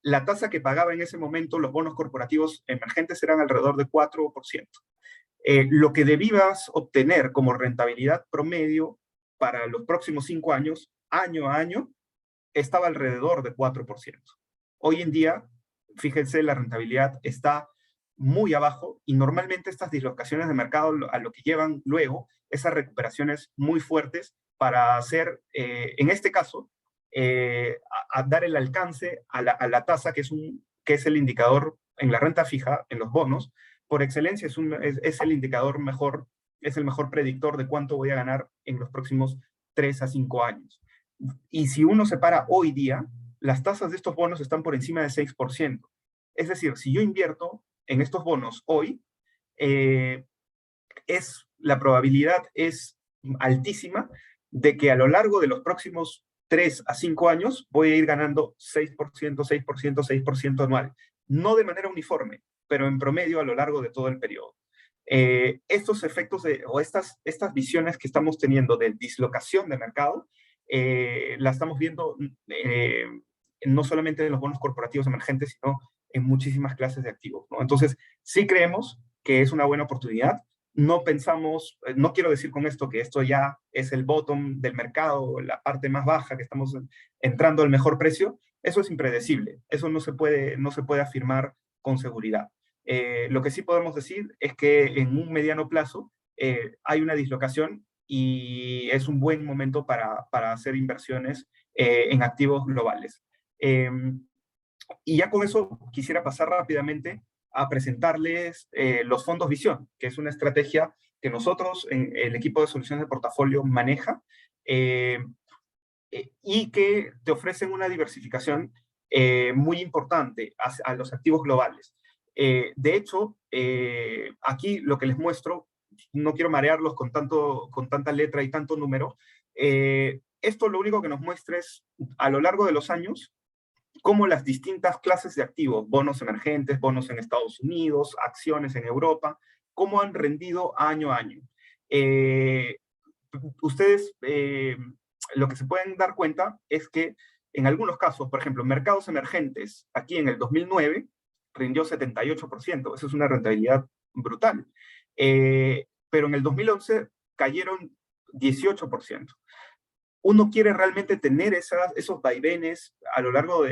la tasa que pagaba en ese momento los bonos corporativos emergentes eran alrededor de 4%. Lo que debías obtener como rentabilidad promedio para los próximos 5 años, año a año, estaba alrededor de 4%. Hoy en día, fíjense, la rentabilidad está muy abajo y normalmente estas dislocaciones de mercado a lo que llevan luego esas recuperaciones muy fuertes para hacer, en este caso, a dar el alcance a la tasa que es el indicador en la renta fija, en los bonos. Por excelencia es el indicador mejor, es el mejor predictor de cuánto voy a ganar en los próximos 3 a 5 años. Y si uno se para hoy día, las tasas de estos bonos están por encima del 6%. Es decir, si yo invierto en estos bonos hoy, la probabilidad es altísima de que a lo largo de los próximos 3 a 5 años voy a ir ganando 6%, 6%, 6% anual. No de manera uniforme, pero en promedio a lo largo de todo el periodo. Estos efectos o estas visiones que estamos teniendo de dislocación de mercado, la estamos viendo no solamente en los bonos corporativos emergentes, sino en muchísimas clases de activos, ¿no? Entonces, sí creemos que es una buena oportunidad. No pensamos, no quiero decir con esto que esto ya es el bottom del mercado, la parte más baja, que estamos entrando al mejor precio. Eso es impredecible, eso no se puede afirmar con seguridad. Lo que sí podemos decir es que en un mediano plazo hay una dislocación y es un buen momento para hacer inversiones en activos globales. Y ya con eso quisiera pasar rápidamente a presentarles los fondos visión, que es una estrategia que nosotros en el equipo de soluciones de portafolio maneja y que te ofrecen una diversificación muy importante a los activos globales. De hecho, aquí lo que les muestro, no quiero marearlos con tanta letra y tanto número, esto lo único que nos muestra es, a lo largo de los años, cómo las distintas clases de activos, bonos emergentes, bonos en Estados Unidos, acciones en Europa, cómo han rendido año a año. Ustedes lo que se pueden dar cuenta es que en algunos casos, por ejemplo, mercados emergentes, aquí en el 2009, rindió 78%, eso es una rentabilidad brutal. Pero en el 2011 cayeron 18%. Uno quiere realmente tener esos vaivenes a lo largo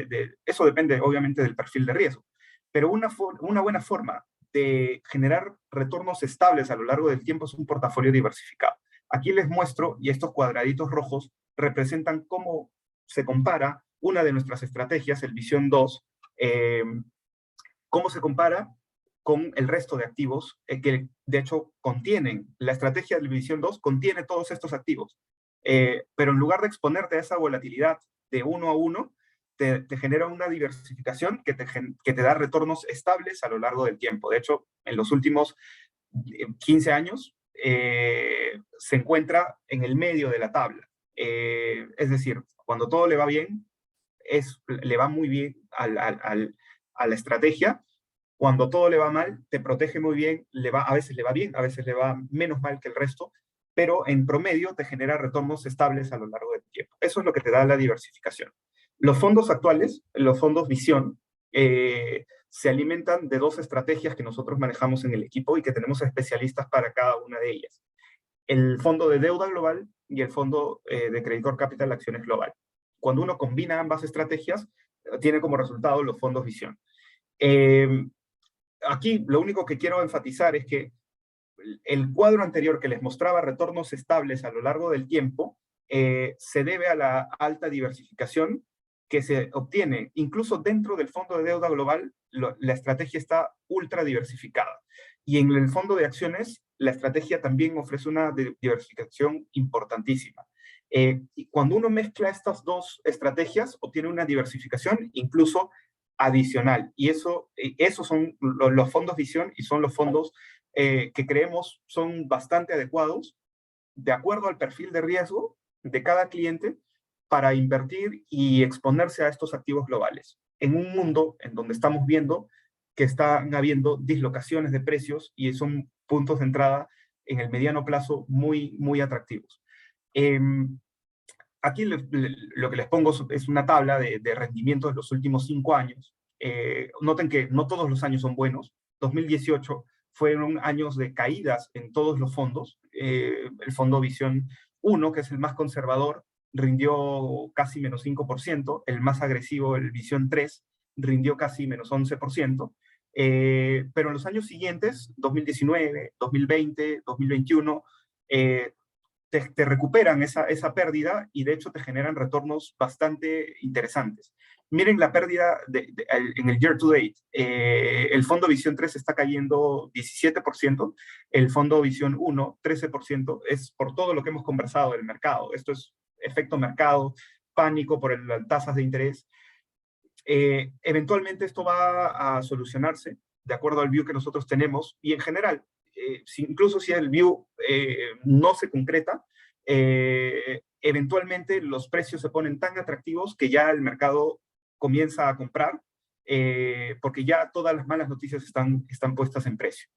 eso depende obviamente del perfil de riesgo, pero una buena forma de generar retornos estables a lo largo del tiempo es un portafolio diversificado. Aquí les muestro, y estos cuadraditos rojos representan cómo se compara una de nuestras estrategias, el Visión 2, cómo se compara con el resto de activos que de hecho contienen, la estrategia del Visión 2 contiene todos estos activos. Pero en lugar de exponerte a esa volatilidad de uno a uno, te genera una diversificación que te da retornos estables a lo largo del tiempo. De hecho, en los últimos 15 años se encuentra en el medio de la tabla. Es decir, cuando todo le va bien, le va muy bien a la estrategia. Cuando todo le va mal, te protege muy bien, a veces le va bien, a veces le va menos mal que el resto, pero en promedio te genera retornos estables a lo largo del tiempo. Eso es lo que te da la diversificación. Los fondos actuales, los fondos visión, se alimentan de dos estrategias que nosotros manejamos en el equipo y que tenemos especialistas para cada una de ellas. El fondo de deuda global y el fondo de Credit Corp Capital Acciones Global. Cuando uno combina ambas estrategias, tiene como resultado los fondos visión. Aquí lo único que quiero enfatizar es que el cuadro anterior que les mostraba retornos estables a lo largo del tiempo se debe a la alta diversificación que se obtiene. Incluso dentro del fondo de deuda global, la estrategia está ultra diversificada. Y en el fondo de acciones, la estrategia también ofrece una diversificación importantísima. Y cuando uno mezcla estas dos estrategias, obtiene una diversificación incluso adicional. Y esos son los fondos visión y son los fondos que creemos son bastante adecuados de acuerdo al perfil de riesgo de cada cliente para invertir y exponerse a estos activos globales. En un mundo en donde estamos viendo que están habiendo dislocaciones de precios y son puntos de entrada en el mediano plazo muy, muy atractivos. Aquí lo que les pongo es una tabla de rendimiento de los últimos 5 años. Noten que no todos los años son buenos. 2018 fueron años de caídas en todos los fondos. El fondo Visión 1, que es el más conservador, rindió casi menos 5%. El más agresivo, el Visión 3, rindió casi menos 11%. Pero en los años siguientes, 2019, 2020, 2021, te recuperan esa pérdida y de hecho te generan retornos bastante interesantes. Miren la pérdida en el year to date. El fondo Visión 3 está cayendo 17%, el fondo Visión 1, 13%, es por todo lo que hemos conversado del mercado. Esto es efecto mercado, pánico por las tasas de interés. Eventualmente esto va a solucionarse de acuerdo al view que nosotros tenemos y en general, incluso si el view no se concreta, eventualmente los precios se ponen tan atractivos que ya el mercado comienza a comprar porque ya todas las malas noticias están puestas en precio.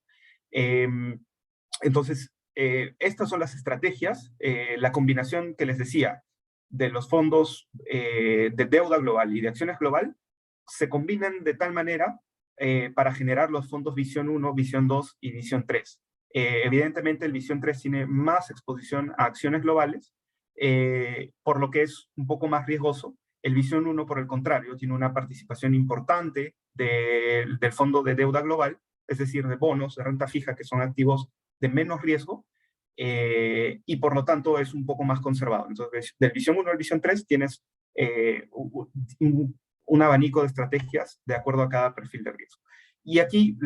Entonces, estas son las estrategias, la combinación que les decía de los fondos de deuda global y de acciones global se combinan de tal manera para generar los fondos Visión 1, Visión 2 y Visión 3. Evidentemente el Visión 3 tiene más exposición a acciones globales, por lo que es un poco más riesgoso. El Visión 1, por el contrario, tiene una participación importante del fondo de deuda global, es decir, de bonos, de renta fija, que son activos de menos riesgo, y por lo tanto es un poco más conservado. Entonces, del Visión 1 al Visión 3 tienes un abanico de estrategias de acuerdo a cada perfil de riesgo. Y aquí,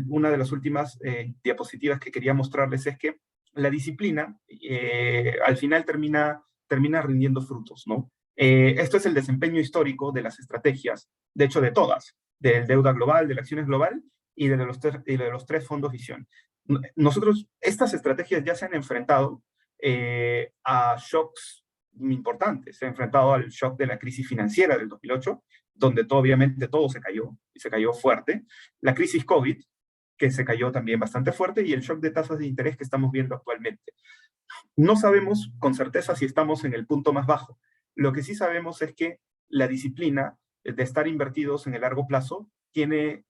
una de las últimas diapositivas que quería mostrarles es que la disciplina al final termina rindiendo frutos, ¿no? Esto es el desempeño histórico de las estrategias, de hecho de todas, del deuda global, de las acciones global y de los tres fondos Visión. Nosotros, estas estrategias ya se han enfrentado a shocks importantes. Se ha enfrentado al shock de la crisis financiera del 2008, donde obviamente todo se cayó, y se cayó fuerte. La crisis COVID, que se cayó también bastante fuerte, y el shock de tasas de interés que estamos viendo actualmente. No sabemos con certeza si estamos en el punto más bajo. Lo que sí sabemos es que la disciplina de estar invertidos en el largo plazo tiene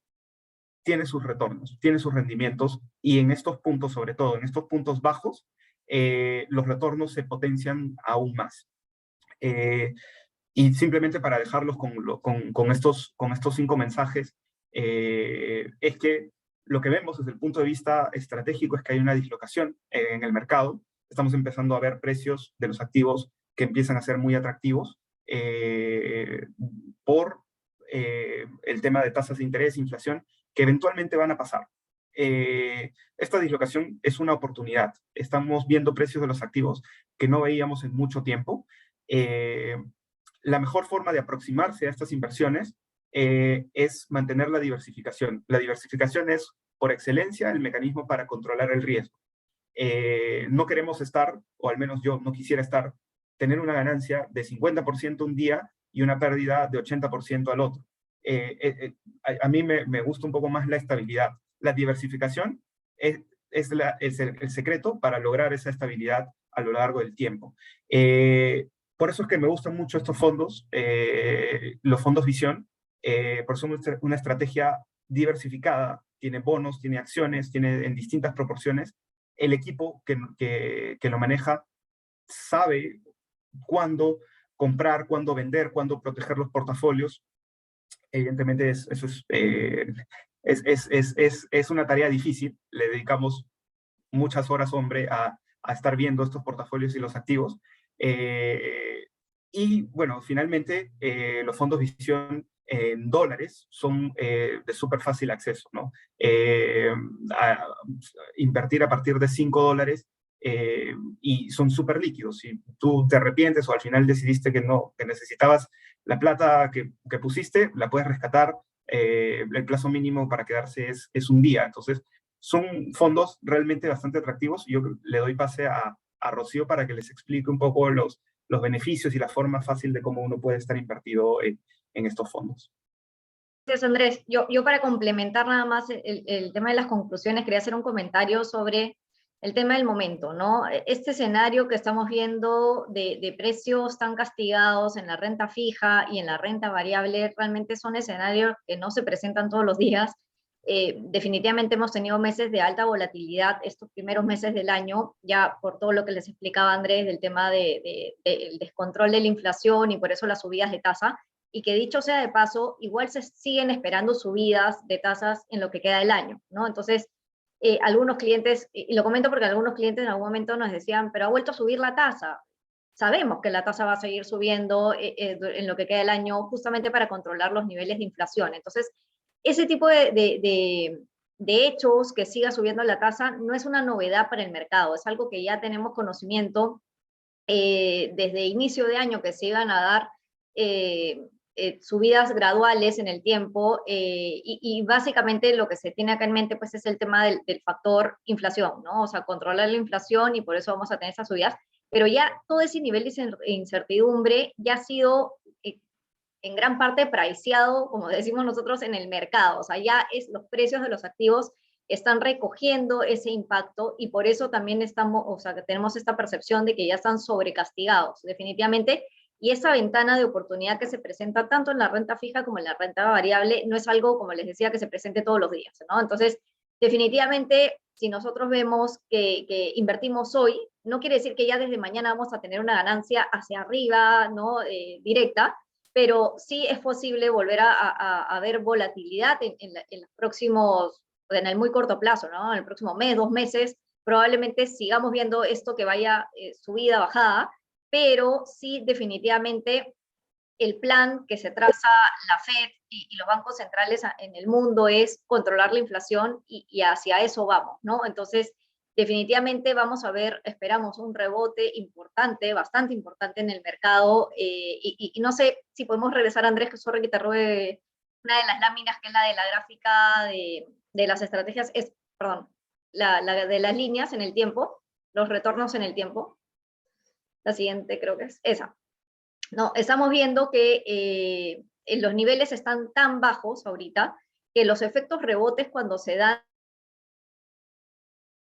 sus retornos, tiene sus rendimientos, y en estos puntos, sobre todo en estos puntos bajos, los retornos se potencian aún más. Y simplemente para dejarlos con estos 5 mensajes, es que lo que vemos desde el punto de vista estratégico es que hay una dislocación en el mercado. Estamos empezando a ver precios de los activos que empiezan a ser muy atractivos por el tema de tasas de interés, inflación, que eventualmente van a pasar. Esta dislocación es una oportunidad. Estamos viendo precios de los activos que no veíamos en mucho tiempo. La mejor forma de aproximarse a estas inversiones es mantener la diversificación. La diversificación es, por excelencia, el mecanismo para controlar el riesgo. No queremos estar, o al menos yo no quisiera estar, tener una ganancia de 50% un día y una pérdida de 80% al otro. A mí me gusta un poco más la estabilidad. La diversificación es el secreto para lograr esa estabilidad a lo largo del tiempo. Por eso es que me gustan mucho estos fondos, los fondos Visión, porque son una estrategia diversificada, tiene bonos, tiene acciones, tiene en distintas proporciones. El equipo que lo maneja sabe cuándo comprar, cuándo vender, cuándo proteger los portafolios. Evidentemente eso es una tarea difícil. Le dedicamos muchas horas, hombre, a estar viendo estos portafolios y los activos. Y bueno, finalmente los fondos Visión en dólares son de súper fácil acceso, ¿no? Invertir a partir de $5 y son súper líquidos. Si tú te arrepientes o al final decidiste que no, que necesitabas la plata que pusiste, la puedes rescatar. El plazo mínimo para quedarse es un día. Entonces, son fondos realmente bastante atractivos. Yo le doy pase a Rocío para que les explique un poco los beneficios y la forma fácil de cómo uno puede estar invertido en estos fondos. Gracias, Andrés. Yo para complementar nada más el tema de las conclusiones, quería hacer un comentario sobre el tema del momento, ¿no? Este escenario que estamos viendo de precios tan castigados en la renta fija y en la renta variable, realmente son escenarios que no se presentan todos los días. Definitivamente hemos tenido meses de alta volatilidad estos primeros meses del año, ya por todo lo que les explicaba Andrés del tema del descontrol de la inflación y por eso las subidas de tasa, y que dicho sea de paso, igual se siguen esperando subidas de tasas en lo que queda del año, ¿no? Entonces, algunos clientes, y lo comento porque algunos clientes en algún momento nos decían, pero ha vuelto a subir la tasa. Sabemos que la tasa va a seguir subiendo en lo que queda del año, justamente para controlar los niveles de inflación. Entonces, ese tipo de hechos, que siga subiendo la tasa, no es una novedad para el mercado, es algo que ya tenemos conocimiento desde inicio de año, que se iban a dar subidas graduales en el tiempo, y básicamente lo que se tiene acá en mente pues es el tema del factor inflación, ¿no? O sea, controlar la inflación, y por eso vamos a tener esas subidas, pero ya todo ese nivel de incertidumbre ya ha sido en gran parte priceado, como decimos nosotros, en el mercado. O sea, ya los precios de los activos están recogiendo ese impacto, y por eso también estamos, o sea, que tenemos esta percepción de que ya están sobrecastigados, definitivamente. Y esa ventana de oportunidad que se presenta tanto en la renta fija como en la renta variable no es algo, como les decía, que se presente todos los días, ¿no? Entonces, definitivamente, si nosotros vemos que invertimos hoy, no quiere decir que ya desde mañana vamos a tener una ganancia hacia arriba, ¿no? Directa, pero sí es posible volver a ver volatilidad en los próximos, en el muy corto plazo, ¿no? En el próximo mes, 2 meses, probablemente sigamos viendo esto que vaya subida, bajada, pero sí definitivamente el plan que se traza la Fed y los bancos centrales en el mundo es controlar la inflación, y hacia eso vamos, ¿no? Entonces, definitivamente vamos a ver, esperamos un rebote importante, bastante importante en el mercado, y no sé si podemos regresar, Andrés, que sorry que te robe una de las láminas, que es la de la gráfica de las estrategias, perdón, la de las líneas en el tiempo, los retornos en el tiempo. La siguiente creo que es esa. No, estamos viendo que los niveles están tan bajos ahorita, que los efectos rebotes, cuando se dan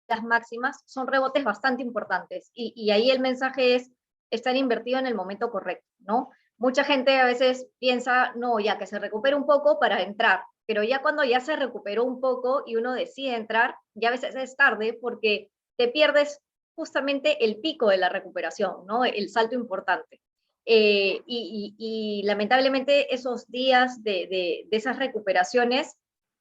las máximas, son rebotes bastante importantes, y ahí el mensaje es estar invertido en el momento correcto, ¿no? Mucha gente a veces piensa, no, ya que se recupere un poco para entrar, pero ya cuando ya se recuperó un poco y uno decide entrar, ya a veces es tarde, porque te pierdes justamente el pico de la recuperación, ¿no? El salto importante. Y lamentablemente esos días de esas recuperaciones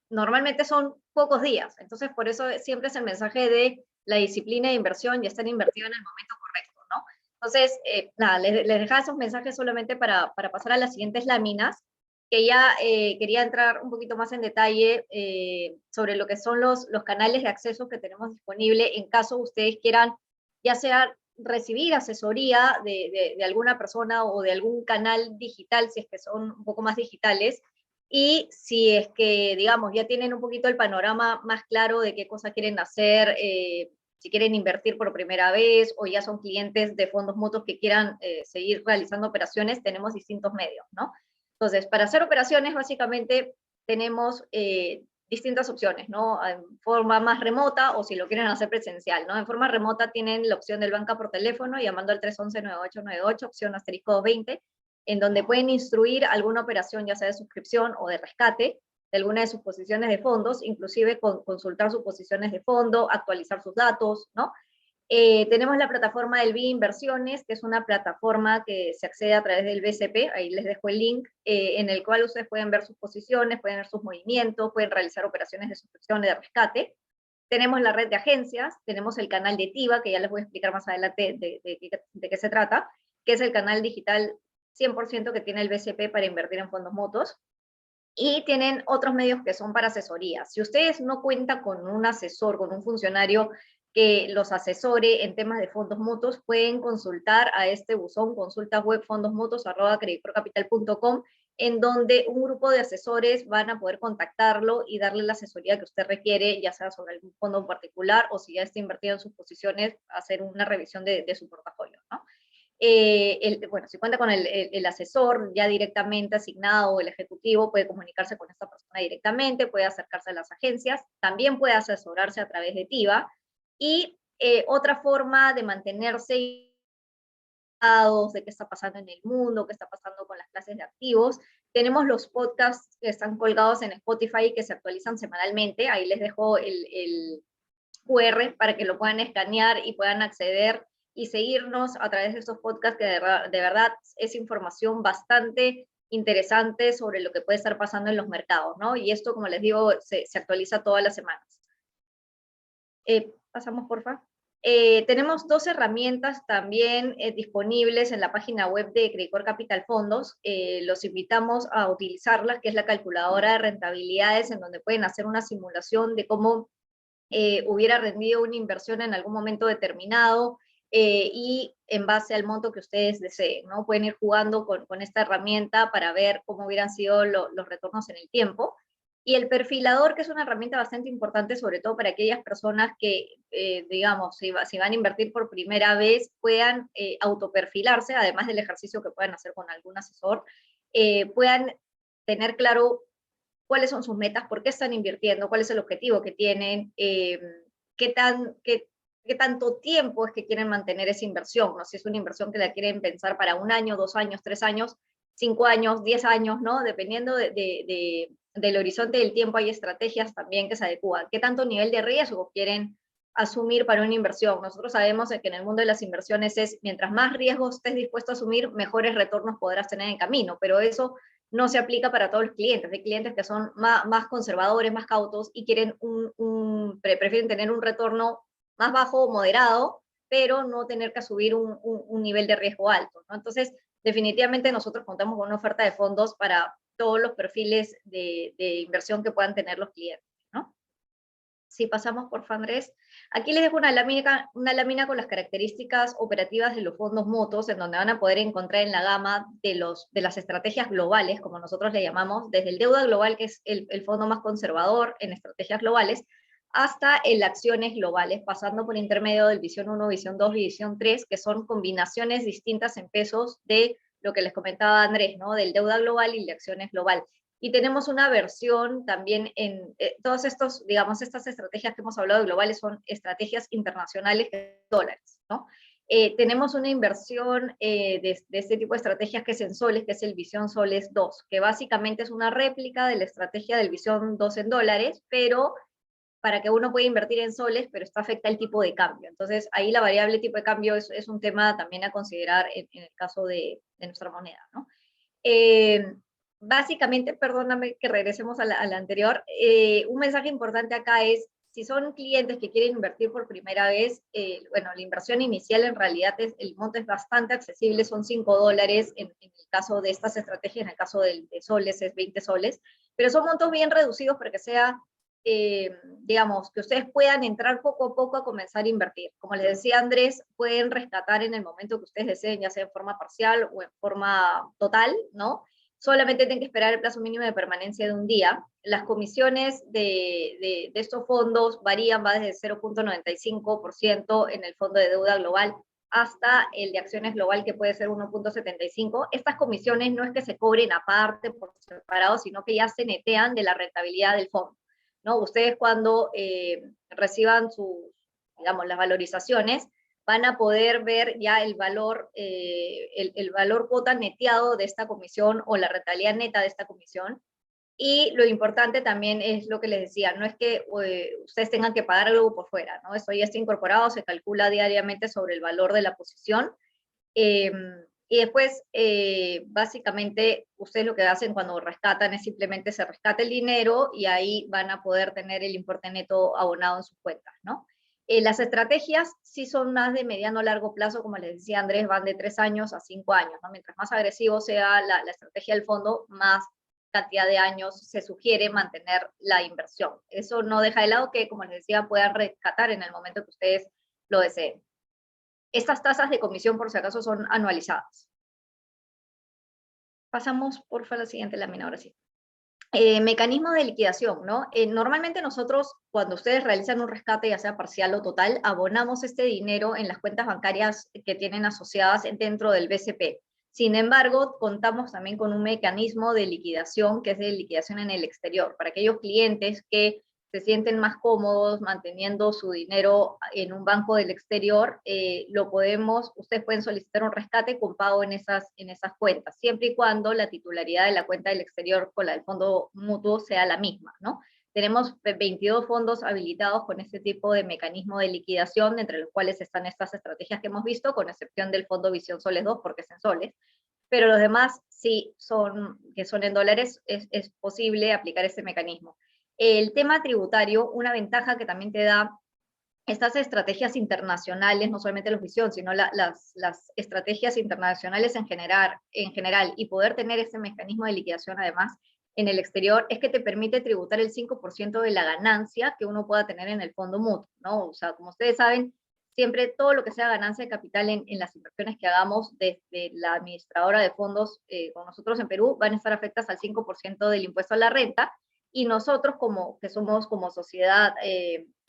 normalmente son pocos días. Entonces, por eso siempre es el mensaje de la disciplina de inversión y estar invertido en el momento correcto, ¿no? Entonces, nada, les dejaba esos mensajes solamente para pasar a las siguientes láminas, que ya quería entrar un poquito más en detalle sobre lo que son los canales de acceso que tenemos disponible, en caso ustedes quieran, ya sea recibir asesoría de alguna persona o de algún canal digital, si es que son un poco más digitales, y si es que, digamos, ya tienen un poquito el panorama más claro de qué cosa quieren hacer, si quieren invertir por primera vez, o ya son clientes de fondos mutuos que quieran seguir realizando operaciones, tenemos distintos medios, ¿no? Entonces, para hacer operaciones, básicamente, tenemos distintas opciones, ¿no? En forma más remota, o si lo quieren hacer presencial, ¿no? En forma remota tienen la opción del banca por teléfono, llamando al 311-9898, opción asterisco 20, en donde pueden instruir alguna operación, ya sea de suscripción o de rescate, de alguna de sus posiciones de fondos, inclusive consultar sus posiciones de fondo, actualizar sus datos, ¿no? Tenemos la plataforma del BI Inversiones, que es una plataforma que se accede a través del BCP, ahí les dejo el link, en el cual ustedes pueden ver sus posiciones, pueden ver sus movimientos, pueden realizar operaciones de suscripción y de rescate. Tenemos la red de agencias, tenemos el canal de TIVA, que ya les voy a explicar más adelante de qué se trata, que es el canal digital 100% que tiene el BCP para invertir en fondos mutuos. Y tienen otros medios que son para asesoría. Si ustedes no cuentan con un asesor, con un funcionario que los asesore en temas de fondos mutuos, pueden consultar a este buzón, consultas web fondosmutuos@creditcorpcapital.com, en donde un grupo de asesores van a poder contactarlo y darle la asesoría que usted requiere, ya sea sobre algún fondo en particular, o si ya está invertido en sus posiciones, hacer una revisión de su portafolio, ¿no? Bueno, si cuenta con el asesor ya directamente asignado, o el ejecutivo, puede comunicarse con esta persona directamente, puede acercarse a las agencias, también puede asesorarse a través de TIVA. Y otra forma de mantenerse de qué está pasando en el mundo, qué está pasando con las clases de activos. Tenemos los podcasts que están colgados en Spotify, que se actualizan semanalmente. Ahí les dejo el QR para que lo puedan escanear y puedan acceder y seguirnos a través de estos podcasts, que de verdad es información bastante interesante sobre lo que puede estar pasando en los mercados, ¿no? Y esto, como les digo, se actualiza todas las semanas. Pasamos, porfa. Tenemos 2 herramientas también disponibles en la página web de Credicorp Capital Fondos. Los invitamos a utilizarlas, que es la calculadora de rentabilidades, en donde pueden hacer una simulación de cómo hubiera rendido una inversión en algún momento determinado, y en base al monto que ustedes deseen, ¿no? Pueden ir jugando con esta herramienta para ver cómo hubieran sido los retornos en el tiempo. Y el perfilador, que es una herramienta bastante importante, sobre todo para aquellas personas que, digamos, si van a invertir por primera vez, puedan autoperfilarse, además del ejercicio que puedan hacer con algún asesor, puedan tener claro cuáles son sus metas, por qué están invirtiendo, cuál es el objetivo que tienen, qué tanto tiempo es que quieren mantener esa inversión, ¿no? Si es una inversión que la quieren pensar para 1 año, 2 años, 3 años, 5 años, 10 años, ¿no? Dependiendo del horizonte del tiempo, hay estrategias también que se adecúan. ¿Qué tanto nivel de riesgo quieren asumir para una inversión? Nosotros sabemos que en el mundo de las inversiones es, mientras más riesgos estés dispuesto a asumir, mejores retornos podrás tener en camino, pero eso no se aplica para todos los clientes. Hay clientes que son más conservadores, más cautos, y quieren prefieren tener un retorno más bajo o moderado, pero no tener que subir un nivel de riesgo alto, ¿no? Entonces, definitivamente nosotros contamos con una oferta de fondos para todos los perfiles de inversión que puedan tener los clientes, ¿no? Si pasamos, por favor, Andrés. Aquí les dejo una lámina con las características operativas de los fondos mutuos, en donde van a poder encontrar en la gama de las estrategias globales, como nosotros le llamamos, desde el deuda global, que es el fondo más conservador en estrategias globales, hasta el acciones globales, pasando por intermedio del Visión 1, Visión 2 y Visión 3, que son combinaciones distintas en pesos de lo que les comentaba Andrés, ¿no? Del deuda global y de acciones global. Y tenemos una versión también en todos estos, digamos, estas estrategias que hemos hablado de globales son estrategias internacionales de dólares, ¿no? Tenemos una inversión de este tipo de estrategias que es en soles, que es el Visión Soles 2, que básicamente es una réplica de la estrategia del Visión 2 en dólares, pero para que uno pueda invertir en soles, pero esto afecta el tipo de cambio. Entonces, ahí la variable tipo de cambio es un tema también a considerar en el caso de nuestra moneda, ¿no? Básicamente, perdóname que regresemos a la anterior, un mensaje importante acá es, si son clientes que quieren invertir por primera vez, bueno, la inversión inicial en realidad el monto es bastante accesible, son $5 en el caso de estas estrategias, en el caso de soles es 20 soles, pero son montos bien reducidos para que sea, digamos, que ustedes puedan entrar poco a poco a comenzar a invertir. Como les decía Andrés, pueden rescatar en el momento que ustedes deseen, ya sea en forma parcial o en forma total, ¿no? Solamente tienen que esperar el plazo mínimo de permanencia de 1 día. Las comisiones de estos fondos varían, va desde 0.95% en el fondo de deuda global hasta el de acciones global, que puede ser 1.75%. Estas comisiones no es que se cobren aparte por separado, sino que ya se netean de la rentabilidad del fondo, ¿no? Ustedes cuando reciban digamos, las valorizaciones, van a poder ver ya el valor cuota neteado de esta comisión o la rentabilidad neta de esta comisión. Y lo importante también es lo que les decía, no es que ustedes tengan que pagar algo por fuera, ¿no? Eso ya está incorporado, se calcula diariamente sobre el valor de la posición. Y después, básicamente, ustedes lo que hacen cuando rescatan es simplemente se rescata el dinero y ahí van a poder tener el importe neto abonado en sus cuentas, ¿no? Las estrategias sí son más de mediano a largo plazo, como les decía Andrés, van de 3 años a 5 años, ¿no? Mientras más agresivo sea la estrategia del fondo, más cantidad de años se sugiere mantener la inversión. Eso no deja de lado que, como les decía, puedan rescatar en el momento que ustedes lo deseen. Estas tasas de comisión, por si acaso, son anualizadas. Pasamos, por favor, a la siguiente lámina, ahora sí. Mecanismo de liquidación, ¿no? Normalmente nosotros, cuando ustedes realizan un rescate, ya sea parcial o total, abonamos este dinero en las cuentas bancarias que tienen asociadas dentro del BCP. Sin embargo, contamos también con un mecanismo de liquidación, que es de liquidación en el exterior, para aquellos clientes que se sienten más cómodos manteniendo su dinero en un banco del exterior, ustedes pueden solicitar un rescate con pago en esas cuentas, siempre y cuando la titularidad de la cuenta del exterior con la del fondo mutuo sea la misma, ¿no? Tenemos 22 fondos habilitados con este tipo de mecanismo de liquidación, entre los cuales están estas estrategias que hemos visto, con excepción del fondo Visión Soles 2, porque es en soles, pero los demás sí que son en dólares, es posible aplicar ese mecanismo. El tema tributario, una ventaja que también te da estas estrategias internacionales, no solamente la visión, sino las estrategias internacionales en general, y poder tener ese mecanismo de liquidación además en el exterior, es que te permite tributar el 5% de la ganancia que uno pueda tener en el fondo mutuo, ¿no? O sea, como ustedes saben, siempre todo lo que sea ganancia de capital en las inversiones que hagamos desde la administradora de fondos con nosotros en Perú, van a estar afectadas al 5% del impuesto a la renta, y nosotros que somos como sociedad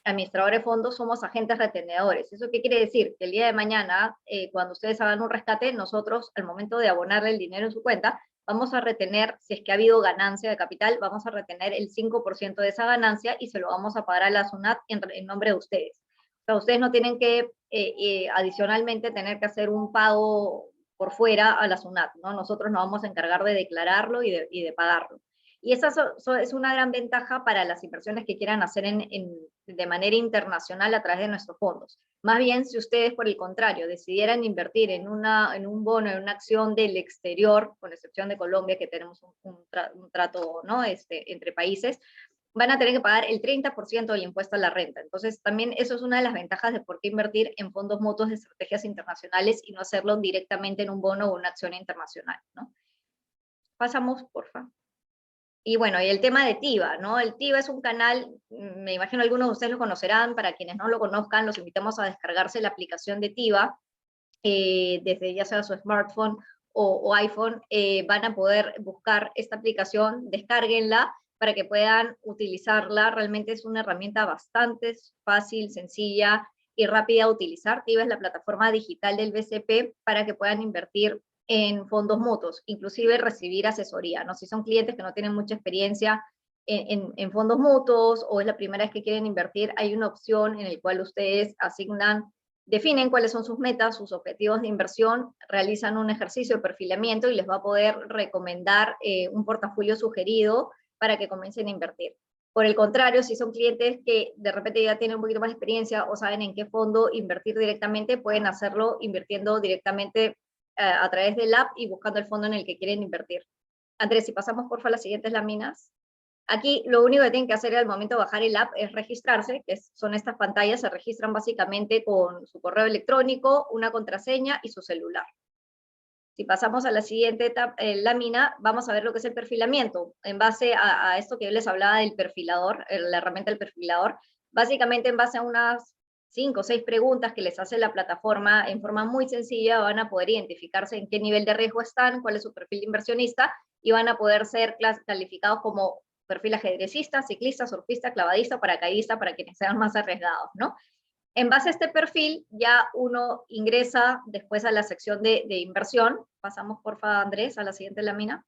administradores de fondos, somos agentes retenedores. ¿Eso qué quiere decir? Que el día de mañana, cuando ustedes hagan un rescate, nosotros, al momento de abonarle el dinero en su cuenta, vamos a retener, si es que ha habido ganancia de capital, vamos a retener el 5% de esa ganancia y se lo vamos a pagar a la SUNAT en nombre de ustedes. O sea, ustedes no tienen que, adicionalmente, tener que hacer un pago por fuera a la SUNAT, ¿no? Nosotros nos vamos a encargar de declararlo y de pagarlo. Y esa es una gran ventaja para las inversiones que quieran hacer de manera internacional a través de nuestros fondos. Más bien, si ustedes, por el contrario, decidieran invertir en un bono, en una acción del exterior, con excepción de Colombia, que tenemos un trato, ¿no? Entre países, van a tener que pagar el 30% del impuesto a la renta. Entonces, también eso es una de las ventajas de por qué invertir en fondos mutuos de estrategias internacionales y no hacerlo directamente en un bono o una acción internacional, ¿no? Pasamos, por favor. Y bueno, y el tema de TIVA, ¿no? El TIVA es un canal, me imagino algunos de ustedes lo conocerán, para quienes no lo conozcan, los invitamos a descargarse la aplicación de TIVA, desde ya sea su smartphone o iPhone, van a poder buscar esta aplicación, descárguenla para que puedan utilizarla. Realmente es una herramienta bastante fácil, sencilla y rápida a utilizar. TIVA es la plataforma digital del BCP para que puedan invertir en fondos mutuos, inclusive recibir asesoría, ¿no? Si son clientes que no tienen mucha experiencia en fondos mutuos o es la primera vez que quieren invertir, hay una opción en la cual ustedes definen cuáles son sus metas, sus objetivos de inversión, realizan un ejercicio de perfilamiento y les va a poder recomendar un portafolio sugerido para que comiencen a invertir. Por el contrario, si son clientes que de repente ya tienen un poquito más de experiencia o saben en qué fondo invertir directamente, pueden hacerlo invirtiendo directamente a través del app y buscando el fondo en el que quieren invertir. Andrés, si pasamos porfa a las siguientes láminas. Aquí lo único que tienen que hacer al momento de bajar el app es registrarse, que son estas pantallas, se registran básicamente con su correo electrónico, una contraseña y su celular. Si pasamos a la siguiente lámina, vamos a ver lo que es el perfilamiento. En base a esto que yo les hablaba del perfilador, la herramienta del perfilador, básicamente en base a unas 5 o 6 preguntas que les hace la plataforma en forma muy sencilla, van a poder identificarse en qué nivel de riesgo están, cuál es su perfil de inversionista, y van a poder ser calificados como perfil ajedrecista, ciclista, surfista, clavadista, paracaidista, para quienes sean más arriesgados, ¿no? En base a este perfil, ya uno ingresa después a la sección de inversión. Pasamos, por favor, Andrés, a la siguiente lámina.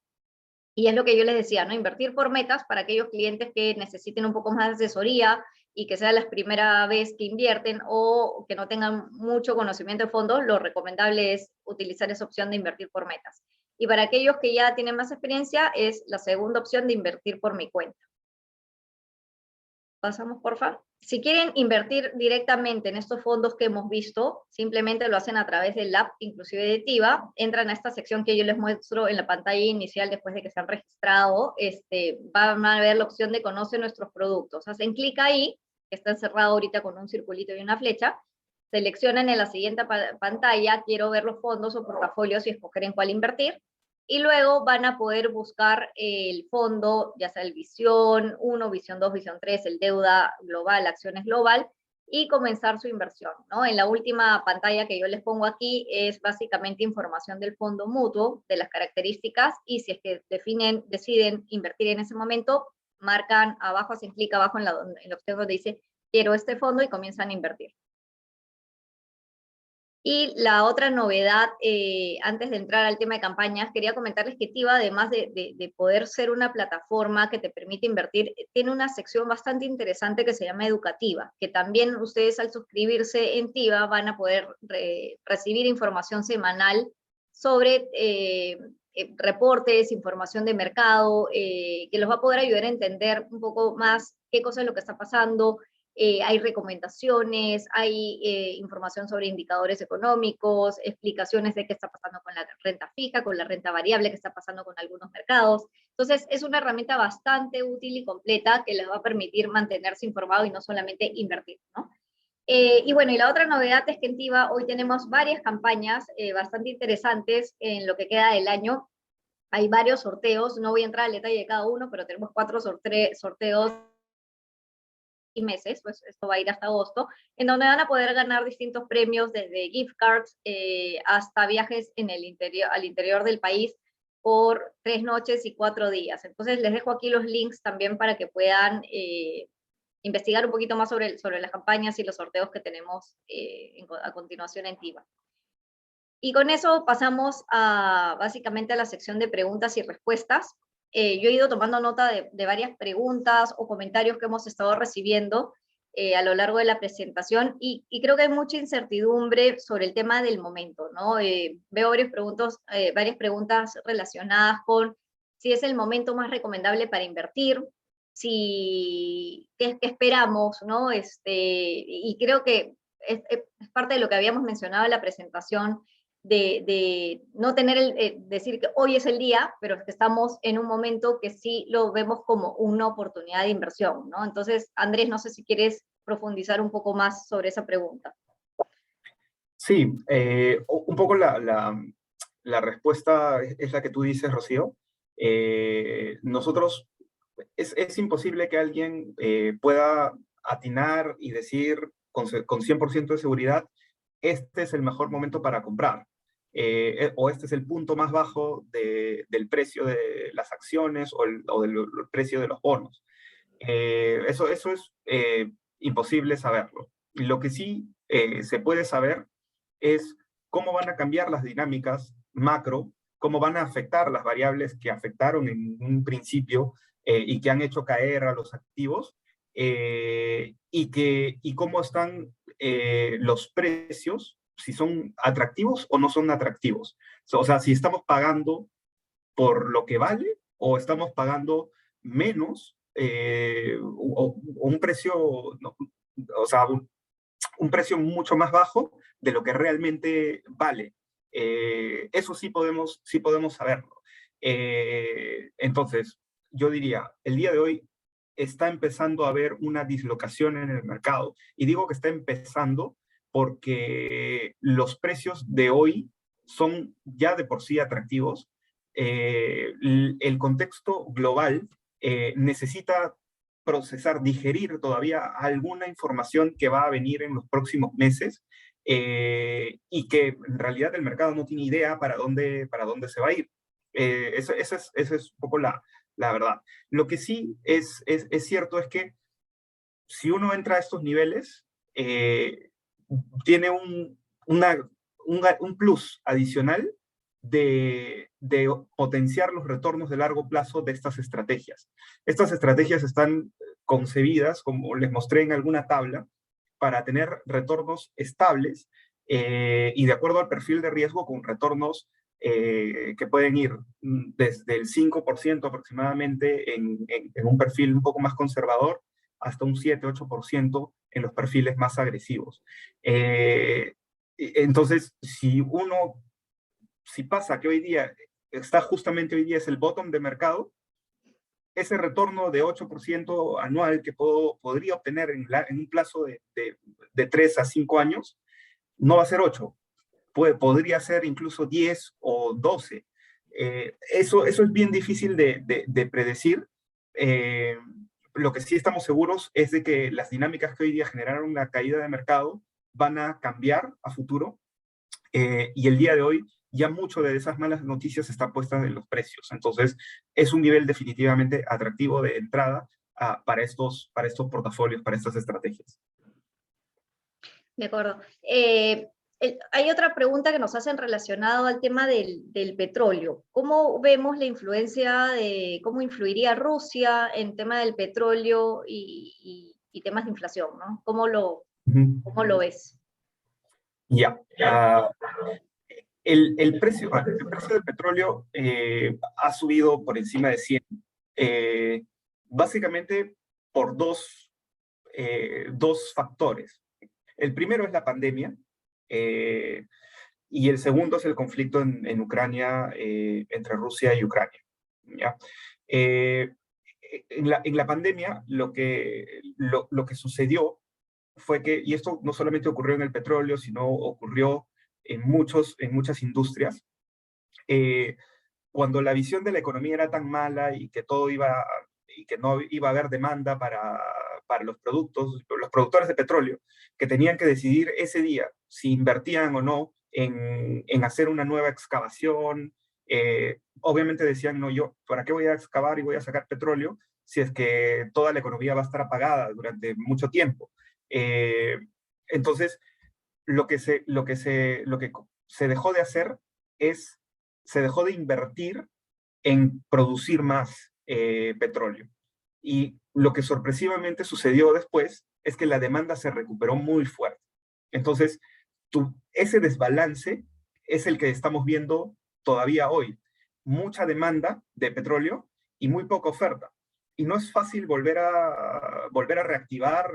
Y es lo que yo les decía, ¿no? Invertir por metas para aquellos clientes que necesiten un poco más de asesoría y que sea la primera vez que invierten o que no tengan mucho conocimiento de fondos, lo recomendable es utilizar esa opción de invertir por metas. Y para aquellos que ya tienen más experiencia, es la segunda opción de invertir por mi cuenta. Pasamos, por favor. Si quieren invertir directamente en estos fondos que hemos visto, simplemente lo hacen a través del app, inclusive de TIVA, entran a esta sección que yo les muestro en la pantalla inicial después de que se han registrado, van a ver la opción de conoce nuestros productos. Hacen clic ahí, que está encerrado ahorita con un circulito y una flecha, seleccionan en la siguiente pantalla, quiero ver los fondos o portafolios y escoger en cuál invertir, y luego van a poder buscar el fondo, ya sea el Visión 1, Visión 2, Visión 3, el Deuda Global, Acciones Global, y comenzar su inversión, ¿no? En la última pantalla que yo les pongo aquí es básicamente información del fondo mutuo, de las características, y si es que deciden invertir en ese momento, marcan abajo, hacen clic abajo en la opción donde dice quiero este fondo y comienzan a invertir. Y la otra novedad, antes de entrar al tema de campañas, quería comentarles que TIVA, además de poder ser una plataforma que te permite invertir, tiene una sección bastante interesante que se llama educativa, que también ustedes al suscribirse en TIVA van a poder recibir información semanal sobre reportes, información de mercado, que los va a poder ayudar a entender un poco más qué cosa es lo que está pasando. Hay recomendaciones, hay información sobre indicadores económicos, explicaciones de qué está pasando con la renta fija, con la renta variable, qué está pasando con algunos mercados. Entonces, es una herramienta bastante útil y completa que les va a permitir mantenerse informado y no solamente invertir, ¿no? Y bueno, y la otra novedad es que en TIVA hoy tenemos varias campañas bastante interesantes en lo que queda del año. Hay varios sorteos, no voy a entrar al detalle de cada uno, pero tenemos 4 sorteos y meses, pues esto va a ir hasta agosto, en donde van a poder ganar distintos premios, desde gift cards hasta viajes en el interior, al interior del país por 3 noches y 4 días. Entonces les dejo aquí los links también para que puedan investigar un poquito más sobre las campañas y los sorteos que tenemos a continuación en TIVA. Y con eso pasamos básicamente a la sección de preguntas y respuestas. Yo he ido tomando nota de varias preguntas o comentarios que hemos estado recibiendo a lo largo de la presentación y creo que hay mucha incertidumbre sobre el tema del momento, ¿no? Veo varias preguntas relacionadas con si es el momento más recomendable para invertir, qué esperamos, ¿no? Y creo que es parte de lo que habíamos mencionado en la presentación, de no tener decir que hoy es el día, pero es que estamos en un momento que sí lo vemos como una oportunidad de inversión, ¿no? Entonces, Andrés, no sé si quieres profundizar un poco más sobre esa pregunta. Sí, un poco la respuesta es la que tú dices, Rocío. Nosotros, es imposible que alguien pueda atinar y decir con 100% de seguridad, este es el mejor momento para comprar, o este es el punto más bajo del precio de las acciones o del precio de los bonos. Eso es imposible saberlo. Lo que sí se puede saber es cómo van a cambiar las dinámicas macro, cómo van a afectar las variables que afectaron en un principio y que han hecho caer a los activos, y cómo están los precios, si son atractivos o no son atractivos. O sea, si estamos pagando por lo que vale o estamos pagando menos o un precio, no, o sea, un precio mucho más bajo de lo que realmente vale. Eso sí podemos saberlo. Entonces, yo diría, el día de hoy está empezando a haber una dislocación en el mercado. Y digo que está empezando porque los precios de hoy son ya de por sí atractivos. El contexto global necesita procesar, digerir todavía alguna información que va a venir en los próximos meses y que en realidad el mercado no tiene idea para dónde se va a ir. Esa es un poco la verdad. Lo que sí es cierto es que si uno entra a estos niveles, tiene un plus adicional de potenciar los retornos de largo plazo de estas estrategias. Estas estrategias están concebidas, como les mostré en alguna tabla, para tener retornos estables y de acuerdo al perfil de riesgo con retornos que pueden ir desde el 5% aproximadamente en un perfil un poco más conservador hasta un 7-8% en los perfiles más agresivos. Entonces, si pasa que hoy día, justamente hoy día es el bottom de mercado, ese retorno de 8% anual que podría obtener en un plazo de 3 a 5 años, no va a ser 8, podría ser incluso 10 o 12. Eso es bien difícil de predecir. Lo que sí estamos seguros es de que las dinámicas que hoy día generaron la caída de mercado van a cambiar a futuro, y el día de hoy ya mucho de esas malas noticias está puesta en los precios. Entonces, es un nivel definitivamente atractivo de entrada para estos portafolios, para estas estrategias. De acuerdo. Hay otra pregunta que nos hacen relacionado al tema del petróleo. ¿Cómo vemos la influencia cómo influiría Rusia en tema del petróleo y temas de inflación, ¿no? ¿Cómo lo ves? Ya. El precio del petróleo ha subido por encima de 100, básicamente por dos factores. El primero es la pandemia, y el segundo es el conflicto en Ucrania, entre Rusia y Ucrania. ¿Ya? En la pandemia, lo que sucedió fue que, y esto no solamente ocurrió en el petróleo, sino ocurrió en muchas industrias, cuando la visión de la economía era tan mala y que y que no iba a haber demanda para los productores de petróleo, que tenían que decidir ese día si invertían o no en hacer una nueva excavación. Obviamente decían, no, yo, ¿para qué voy a excavar y voy a sacar petróleo si es que toda la economía va a estar apagada durante mucho tiempo? Entonces, lo que se dejó de hacer es, se dejó de invertir en producir más petróleo. Y lo que sorpresivamente sucedió después es que la demanda se recuperó muy fuerte. Entonces, ese desbalance es el que estamos viendo todavía hoy. Mucha demanda de petróleo y muy poca oferta. Y no es fácil volver a reactivar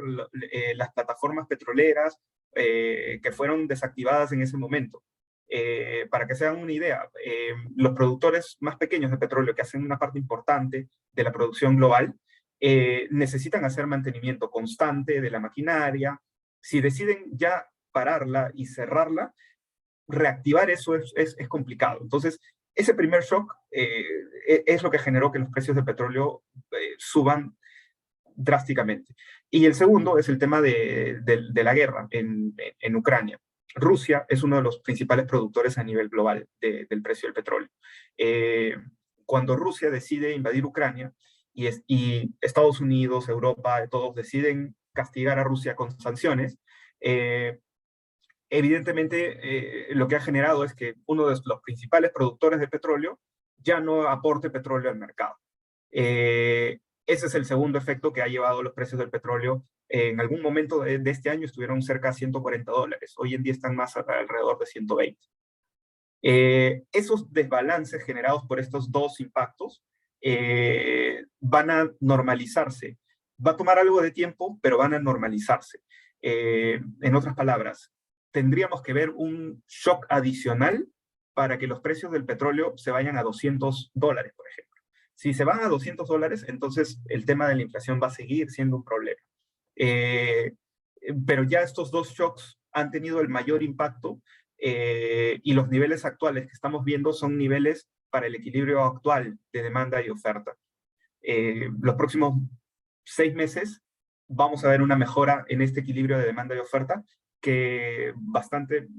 las plataformas petroleras que fueron desactivadas en ese momento. Para que se hagan una idea, los productores más pequeños de petróleo, que hacen una parte importante de la producción global, necesitan hacer mantenimiento constante de la maquinaria. Si deciden ya pararla y cerrarla, reactivar eso es complicado. Entonces, ese primer shock es lo que generó que los precios de petróleo suban drásticamente. Y el segundo es el tema de la guerra en Ucrania. Rusia es uno de los principales productores a nivel global del precio del petróleo. Cuando Rusia decide invadir Ucrania y Estados Unidos, Europa, todos deciden castigar a Rusia con sanciones, evidentemente lo que ha generado es que uno de los principales productores de petróleo ya no aporte petróleo al mercado. Ese es el segundo efecto que ha llevado los precios del petróleo. En algún momento de este año estuvieron cerca de $140. Hoy en día están más alrededor de 120. Esos desbalances generados por estos dos impactos van a normalizarse. Va a tomar algo de tiempo, pero van a normalizarse. En otras palabras, tendríamos que ver un shock adicional para que los precios del petróleo se vayan a $200, por ejemplo. Si se van a $200, entonces el tema de la inflación va a seguir siendo un problema. Pero ya estos dos shocks han tenido el mayor impacto y los niveles actuales que estamos viendo son niveles para el equilibrio actual de demanda y oferta. Los próximos 6 meses vamos a ver una mejora en este equilibrio de demanda y oferta que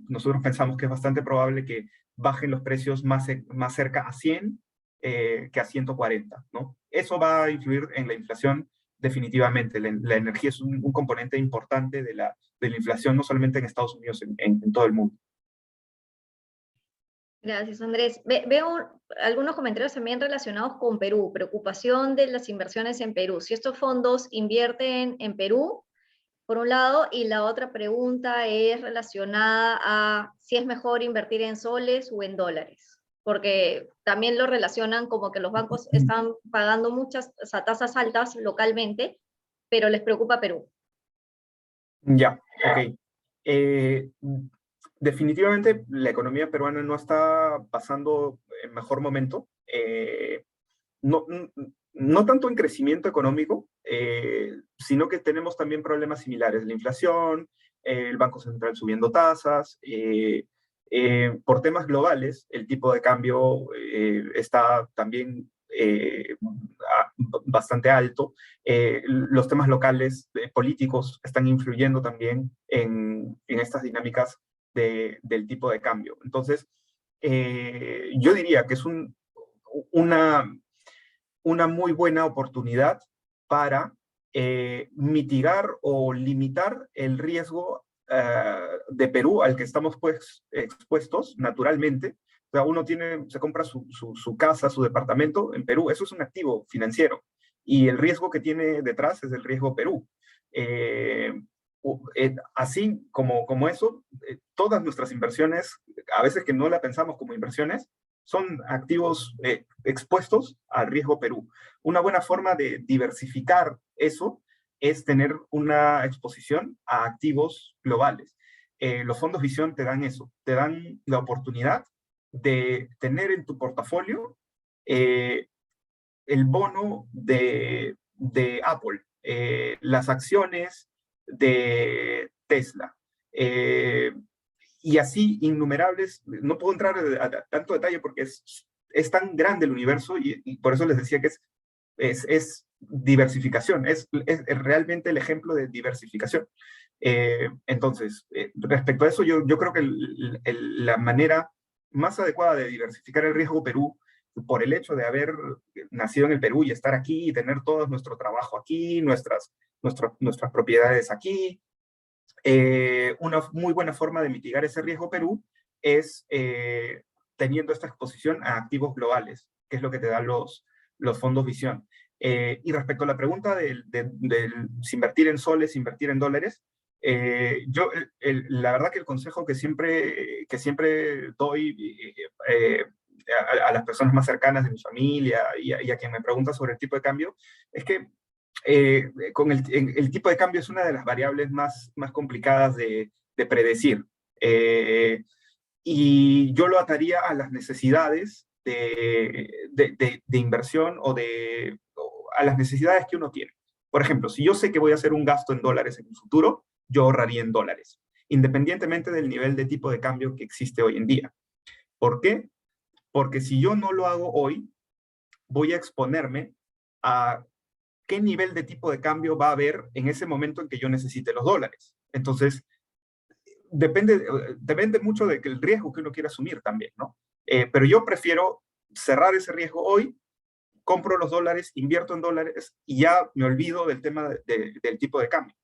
nosotros pensamos que es bastante probable que bajen los precios más cerca a 100 que a 140, ¿no? Eso va a influir en la inflación definitivamente. La energía es un componente importante de la inflación, no solamente en Estados Unidos, en todo el mundo. Gracias, Andrés. Veo algunos comentarios también relacionados con Perú, preocupación de las inversiones en Perú. Si estos fondos invierten en Perú, por un lado, y la otra pregunta es relacionada a si es mejor invertir en soles o en dólares, porque también lo relacionan como que los bancos están pagando muchas tasas altas localmente, pero les preocupa Perú. Ya, ok. Definitivamente la economía peruana no está pasando el mejor momento. No tanto en crecimiento económico, sino que tenemos también problemas similares. La inflación, el Banco Central subiendo tasas. Por temas globales, el tipo de cambio está también bastante alto. Los temas locales políticos están influyendo también en estas dinámicas del tipo de cambio. Entonces, yo diría que es una muy buena oportunidad para mitigar o limitar el riesgo de Perú al que estamos pues expuestos naturalmente. O sea, uno se compra su casa, su departamento en Perú, eso es un activo financiero, y el riesgo que tiene detrás es el riesgo Perú. Así como eso, todas nuestras inversiones, a veces que no la pensamos como inversiones, son activos expuestos al riesgo Perú. Una buena forma de diversificar eso es tener una exposición a activos globales. Los fondos Visión te dan eso, te dan la oportunidad de tener en tu portafolio el bono de Apple, las acciones de Tesla. Y así innumerables, no puedo entrar a tanto detalle porque es tan grande el universo y por eso les decía que es diversificación, es realmente el ejemplo de diversificación. Entonces, respecto a eso, yo creo que la manera más adecuada de diversificar el riesgo Perú, por el hecho de haber nacido en el Perú y estar aquí y tener todo nuestro trabajo aquí, nuestras propiedades aquí, una muy buena forma de mitigar ese riesgo Perú es teniendo esta exposición a activos globales, que es lo que te dan los fondos Visión. Y respecto a la pregunta del si invertir en soles, invertir en dólares, yo la verdad que el consejo que siempre doy a las personas más cercanas de mi familia y a quien me pregunta sobre el tipo de cambio, es que con el tipo de cambio es una de las variables más complicadas de predecir. Y yo lo ataría a las necesidades de inversión o a las necesidades que uno tiene. Por ejemplo, si yo sé que voy a hacer un gasto en dólares en el futuro, yo ahorraría en dólares, independientemente del nivel de tipo de cambio que existe hoy en día. ¿Por qué? Porque si yo no lo hago hoy, voy a exponerme a qué nivel de tipo de cambio va a haber en ese momento en que yo necesite los dólares. Entonces, depende mucho del riesgo que uno quiera asumir también, ¿no? Pero yo prefiero cerrar ese riesgo hoy, compro los dólares, invierto en dólares y ya me olvido del tema del tipo de cambio.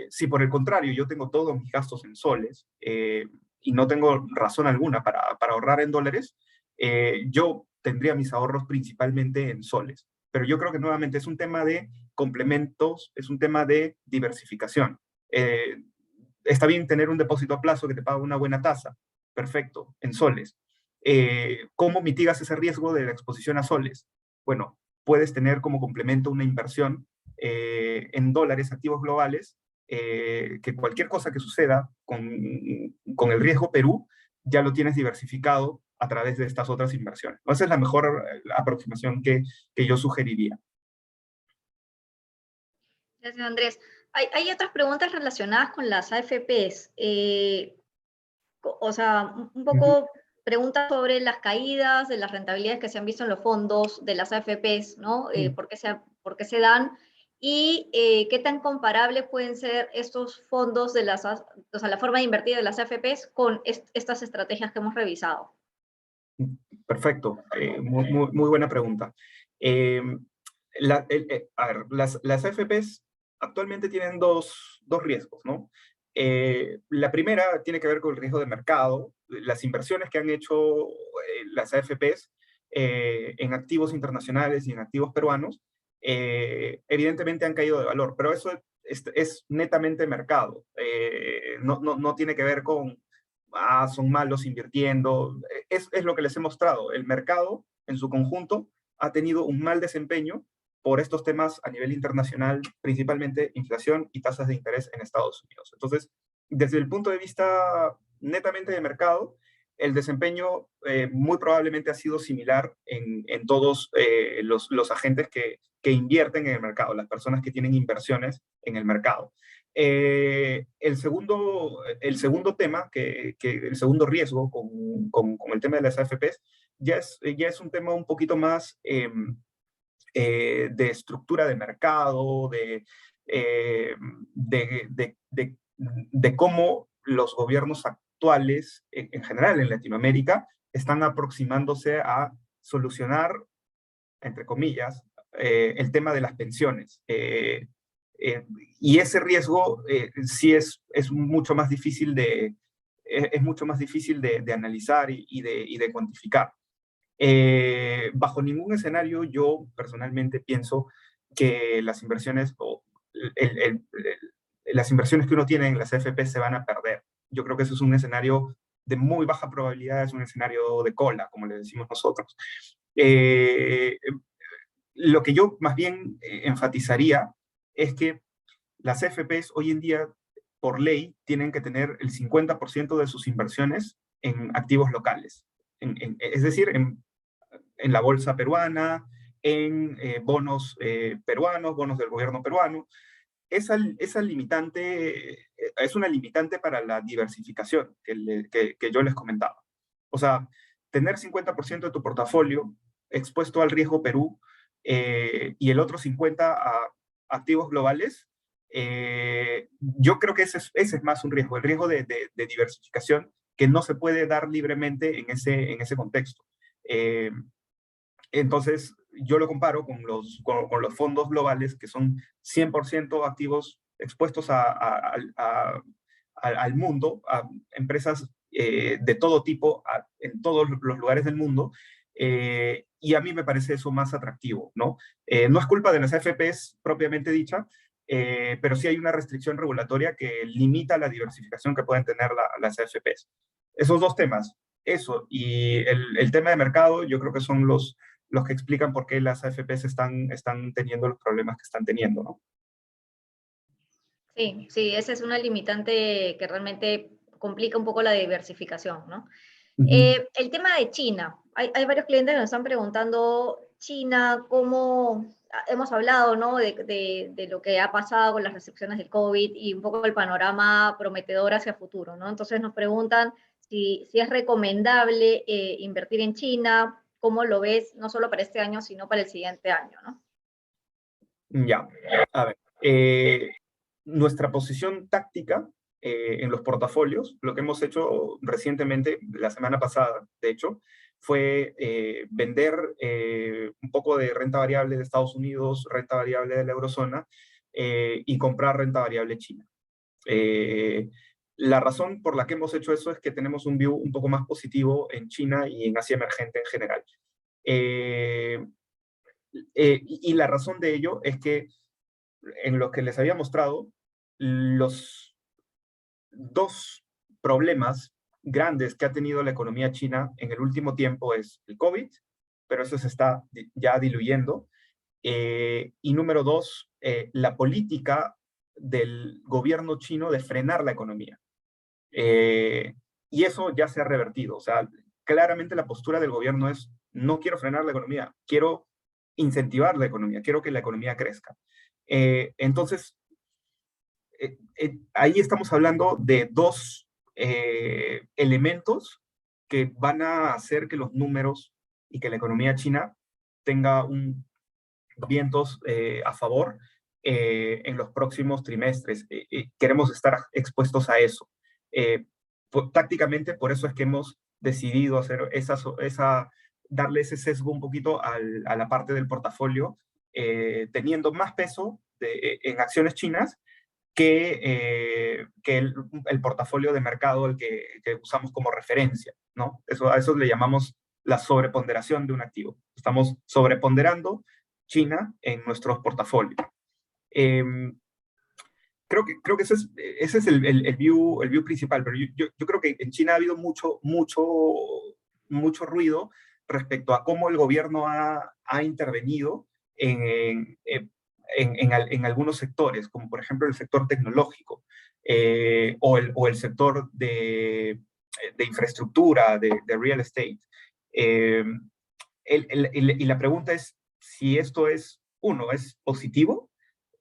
Si por el contrario yo tengo todos mis gastos en soles y no tengo razón alguna para ahorrar en dólares, yo tendría mis ahorros principalmente en soles. Pero yo creo que nuevamente es un tema de complementos, es un tema de diversificación. Está bien tener un depósito a plazo que te paga una buena tasa, perfecto, en soles. ¿Cómo mitigas ese riesgo de la exposición a soles? Bueno, puedes tener como complemento una inversión en dólares, activos globales, que cualquier cosa que suceda con el riesgo Perú, ya lo tienes diversificado a través de estas otras inversiones. Esa es la mejor aproximación que yo sugeriría. Gracias, Andrés. Hay otras preguntas relacionadas con las AFPs. O sea, un poco preguntas sobre las caídas de las rentabilidades que se han visto en los fondos de las AFPs, ¿no? ¿Por qué se dan? Y qué tan comparables pueden ser estos fondos de o sea, la forma de invertir de las AFPs con estas estrategias que hemos revisado. Perfecto, muy buena pregunta. A ver, las AFPs actualmente tienen dos riesgos, ¿no? La primera tiene que ver con el riesgo de mercado. Las inversiones que han hecho las AFPs en activos internacionales y en activos peruanos, evidentemente han caído de valor, pero eso es netamente mercado. No tiene que ver con son malos invirtiendo. Es lo que les he mostrado. El mercado, en su conjunto, ha tenido un mal desempeño por estos temas a nivel internacional, principalmente inflación y tasas de interés en Estados Unidos. Entonces, desde el punto de vista netamente de mercado, el desempeño muy probablemente ha sido similar en todos los agentes que invierten en el mercado, las personas que tienen inversiones en el mercado. El segundo tema, el segundo riesgo con el tema de las AFPs, ya es un tema un poquito más de estructura de mercado, de cómo los gobiernos actuales, en general en Latinoamérica, están aproximándose a solucionar, entre comillas, el tema de las pensiones. Y ese riesgo sí es mucho más difícil de analizar y de cuantificar. Bajo ningún escenario yo personalmente pienso que las inversiones las inversiones que uno tiene en las AFP se van a perder. Yo creo que eso es un escenario de muy baja probabilidad, es un escenario de cola, como le decimos nosotros. Lo que yo más bien enfatizaría es que las AFPs hoy en día, por ley, tienen que tener el 50% de sus inversiones en activos locales. Es decir, en la bolsa peruana, en bonos peruanos, bonos del gobierno peruano. esa limitante es una limitante para la diversificación que yo les comentaba. O sea, tener 50% de tu portafolio expuesto al riesgo Perú y el otro 50% a activos globales, yo creo que ese es más un riesgo, el riesgo de diversificación que no se puede dar libremente en ese contexto. Entonces, yo lo comparo con los fondos globales, que son 100% activos expuestos al mundo, a empresas de todo tipo, en todos los lugares del mundo, y a mí me parece eso más atractivo, ¿no? No es culpa de las AFPs propiamente dicha, pero sí hay una restricción regulatoria que limita la diversificación que pueden tener las AFPs. Esos dos temas, eso y el tema de mercado, yo creo que son los que explican por qué las AFPs están teniendo los problemas que están teniendo, ¿no? Sí, sí, esa es una limitante que realmente complica un poco la diversificación, ¿no? El tema de China. Hay varios clientes que nos están preguntando, China, ¿cómo? Hemos hablado, ¿no? De lo que ha pasado con las restricciones del COVID y un poco el panorama prometedor hacia futuro, ¿no? Entonces nos preguntan si es recomendable invertir en China, ¿cómo lo ves, no solo para este año, sino para el siguiente año, ¿no? Ya, a ver. Nuestra posición táctica en los portafolios, lo que hemos hecho recientemente, la semana pasada, de hecho, fue vender un poco de renta variable de Estados Unidos, renta variable de la eurozona, y comprar renta variable china. La razón por la que hemos hecho eso es que tenemos un view un poco más positivo en China y en Asia emergente en general. Y la razón de ello es que en lo que les había mostrado, los dos problemas grandes que ha tenido la economía china en el último tiempo es el COVID, pero eso se está ya diluyendo, y número dos, la política del gobierno chino de frenar la economía. Y eso ya se ha revertido. O sea, claramente la postura del gobierno es, no quiero frenar la economía, quiero incentivar la economía, quiero que la economía crezca. Entonces, ahí estamos hablando de dos elementos que van a hacer que los números y que la economía china tenga vientos a favor en los próximos trimestres. Queremos estar expuestos a eso. Tácticamente, por eso es que hemos decidido hacer darle ese sesgo un poquito a la parte del portafolio, teniendo más peso en acciones chinas que el portafolio de mercado el que usamos como referencia, ¿no? A eso le llamamos la sobreponderación de un activo. Estamos sobreponderando China en nuestros portafolios. Creo que ese es el view principal, pero yo creo que en China ha habido mucho ruido respecto a cómo el gobierno ha intervenido en algunos sectores, como por ejemplo el sector tecnológico o el sector de infraestructura, de real estate. Y la pregunta es si esto es, uno, es positivo,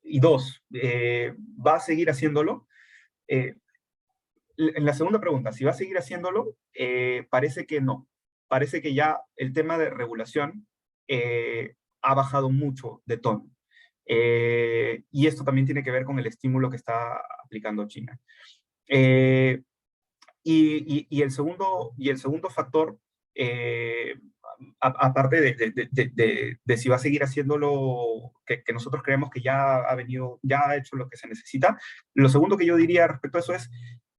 y dos, ¿va a seguir haciéndolo? En la segunda pregunta, si va a seguir haciéndolo, parece que no. Parece que ya el tema de regulación ha bajado mucho de tono. Y esto también tiene que ver con el estímulo que está aplicando China. Y el segundo factor, aparte de si va a seguir haciéndolo, que nosotros creemos que ya ha hecho lo que se necesita, lo segundo que yo diría respecto a eso es,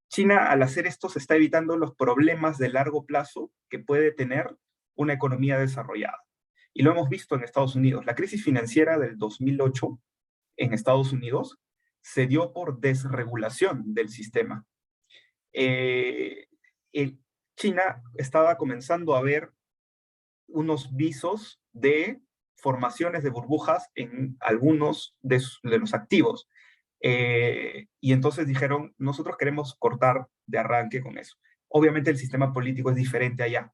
China al hacer esto se está evitando los problemas de largo plazo que puede tener una economía desarrollada. Y lo hemos visto en Estados Unidos. La crisis financiera del 2008 en Estados Unidos se dio por desregulación del sistema. China estaba comenzando a ver unos visos de formaciones de burbujas en algunos de los activos. Y entonces dijeron, nosotros queremos cortar de arranque con eso. Obviamente el sistema político es diferente allá.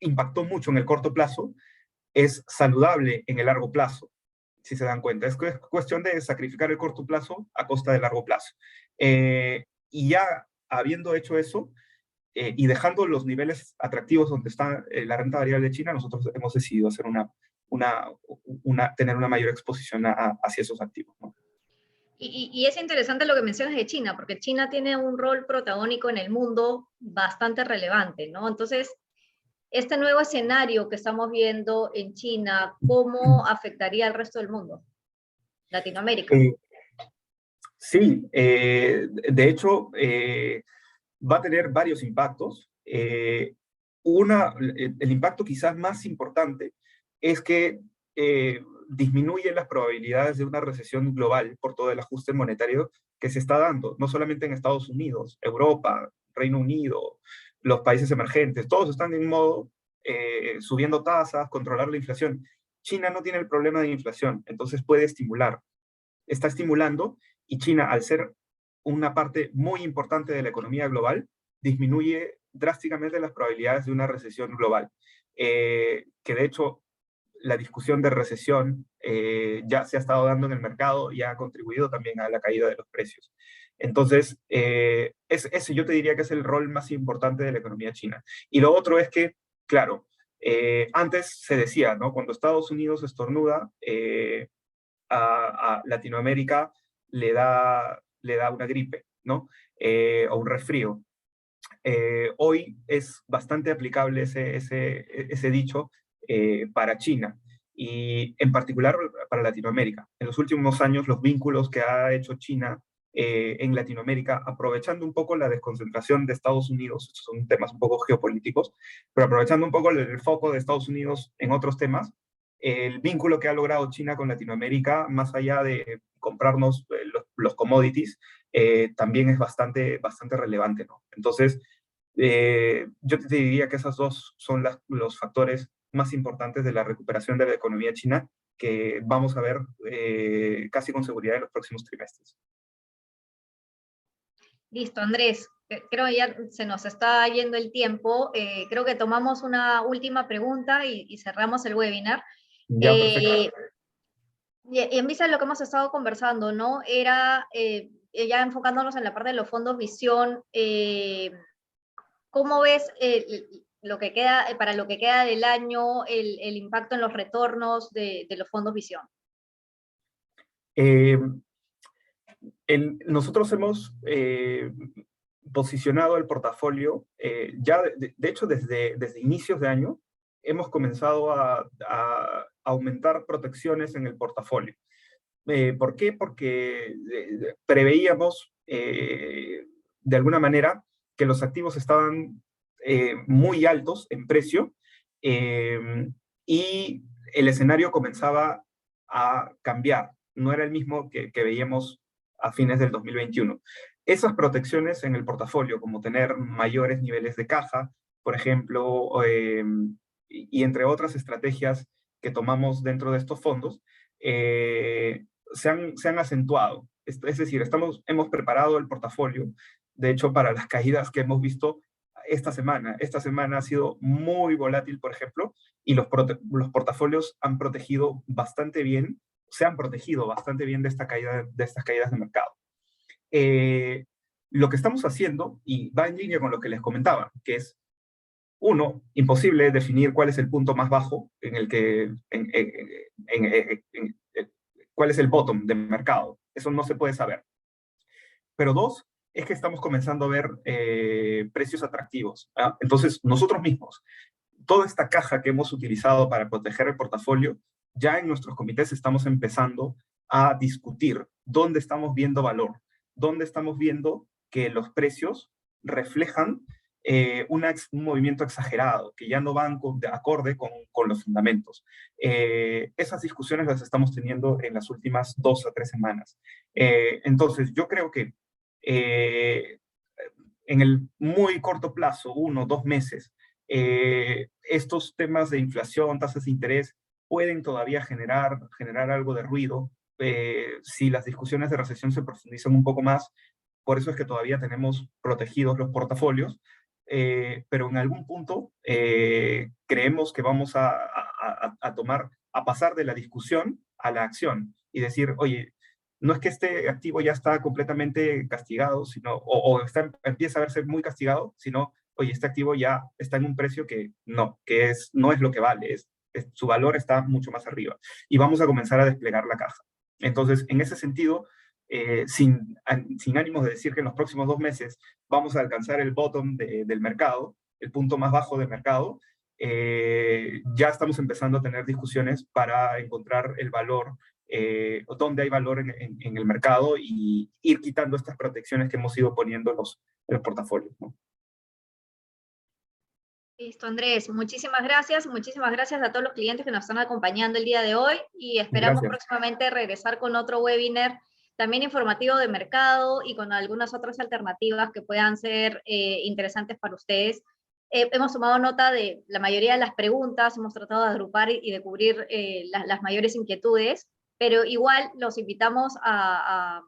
Impactó mucho en el corto plazo, es saludable en el largo plazo. si se dan cuenta. Es cuestión de sacrificar el corto plazo a costa del largo plazo. Y ya habiendo hecho eso, y dejando los niveles atractivos donde está la renta variable de China, nosotros hemos decidido hacer tener una mayor exposición hacia esos activos, ¿no? Y es interesante lo que mencionas de China, porque China tiene un rol protagónico en el mundo bastante relevante, ¿no? Entonces, este nuevo escenario que estamos viendo en China, ¿cómo afectaría al resto del mundo? Latinoamérica. Sí, de hecho, va a tener varios impactos. El impacto quizás más importante es que disminuyen las probabilidades de una recesión global por todo el ajuste monetario que se está dando, no solamente en Estados Unidos, Europa, Reino Unido, los países emergentes, todos están en modo subiendo tasas, controlar la inflación. China no tiene el problema de inflación, entonces puede estimular, está estimulando, y China, al ser una parte muy importante de la economía global, disminuye drásticamente las probabilidades de una recesión global. Que de hecho, la discusión de recesión ya se ha estado dando en el mercado y ha contribuido también a la caída de los precios. Entonces, ese yo te diría que es el rol más importante de la economía china. Y lo otro es que, claro, antes se decía, ¿no? Cuando Estados Unidos estornuda, a Latinoamérica le da una gripe, ¿no? O un resfrío. Hoy es bastante aplicable ese dicho para China y en particular para Latinoamérica. En los últimos años, los vínculos que ha hecho China en Latinoamérica, aprovechando un poco la desconcentración de Estados Unidos, estos son temas un poco geopolíticos, pero aprovechando un poco el foco de Estados Unidos en otros temas, el vínculo que ha logrado China con Latinoamérica, más allá de comprarnos los commodities, también es bastante relevante, ¿no? Entonces, yo te diría que esos dos son los factores más importantes de la recuperación de la economía china que vamos a ver casi con seguridad en los próximos trimestres. Listo, Andrés. Creo que ya se nos está yendo el tiempo. Creo que tomamos una última pregunta y cerramos el webinar. Ya, perfecto. Y en vista de lo que hemos estado conversando, ¿no? Era, ya enfocándonos en la parte de los fondos Visión, ¿cómo ves lo que queda, para lo que queda del año, el impacto en los retornos de los fondos Visión? Nosotros hemos posicionado el portafolio, ya de hecho desde inicios de año, hemos comenzado a aumentar protecciones en el portafolio. ¿Por qué? Porque preveíamos de alguna manera que los activos estaban muy altos en precio y el escenario comenzaba a cambiar. No era el mismo que veíamos a fines del 2021. Esas protecciones en el portafolio, como tener mayores niveles de caja, por ejemplo, y entre otras estrategias que tomamos dentro de estos fondos, se han acentuado. Es decir, hemos preparado el portafolio, de hecho, para las caídas que hemos visto esta semana. Esta semana ha sido muy volátil, por ejemplo, y los portafolios han protegido bastante bien, se han protegido bastante bien de estas caídas de mercado. Lo que estamos haciendo, y va en línea con lo que les comentaba, que es, uno, imposible definir cuál es el punto más bajo en el que, cuál es el bottom del mercado. Eso no se puede saber. Pero dos, es que estamos comenzando a ver precios atractivos. ¿Ah? Entonces, nosotros mismos, toda esta caja que hemos utilizado para proteger el portafolio, ya en nuestros comités estamos empezando a discutir dónde estamos viendo valor, dónde estamos viendo que los precios reflejan un movimiento exagerado, que ya no van de acorde con los fundamentos. Esas discusiones las estamos teniendo en las últimas 2 a 3 semanas. Entonces, yo creo que en el muy corto plazo, 1 o 2 meses, estos temas de inflación, tasas de interés, pueden todavía generar algo de ruido. Si las discusiones de recesión se profundizan un poco más, por eso es que todavía tenemos protegidos los portafolios, pero en algún punto creemos que vamos a tomar a pasar de la discusión a la acción y decir, oye, no es que este activo ya está completamente castigado, sino, empieza a verse muy castigado, sino, oye, este activo ya está en un precio que no es lo que vale, su valor está mucho más arriba. Y vamos a comenzar a desplegar la caja. Entonces, en ese sentido, sin ánimos de decir que en los próximos 2 meses vamos a alcanzar el bottom del mercado, el punto más bajo del mercado, ya estamos empezando a tener discusiones para encontrar el valor, dónde hay valor en el mercado y ir quitando estas protecciones que hemos ido poniendo en los portafolios, ¿no? Listo, Andrés, muchísimas gracias a todos los clientes que nos están acompañando el día de hoy y esperamos próximamente regresar con otro webinar también informativo de mercado y con algunas otras alternativas que puedan ser interesantes para ustedes. Hemos tomado nota de la mayoría de las preguntas, hemos tratado de agrupar y de cubrir las mayores inquietudes, pero igual los invitamos a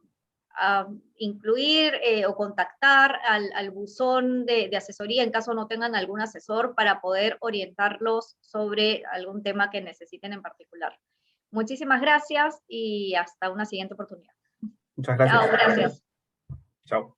incluir o contactar al buzón de asesoría en caso no tengan algún asesor para poder orientarlos sobre algún tema que necesiten en particular. Muchísimas gracias y hasta una siguiente oportunidad. Muchas gracias. Chao, gracias. Chao.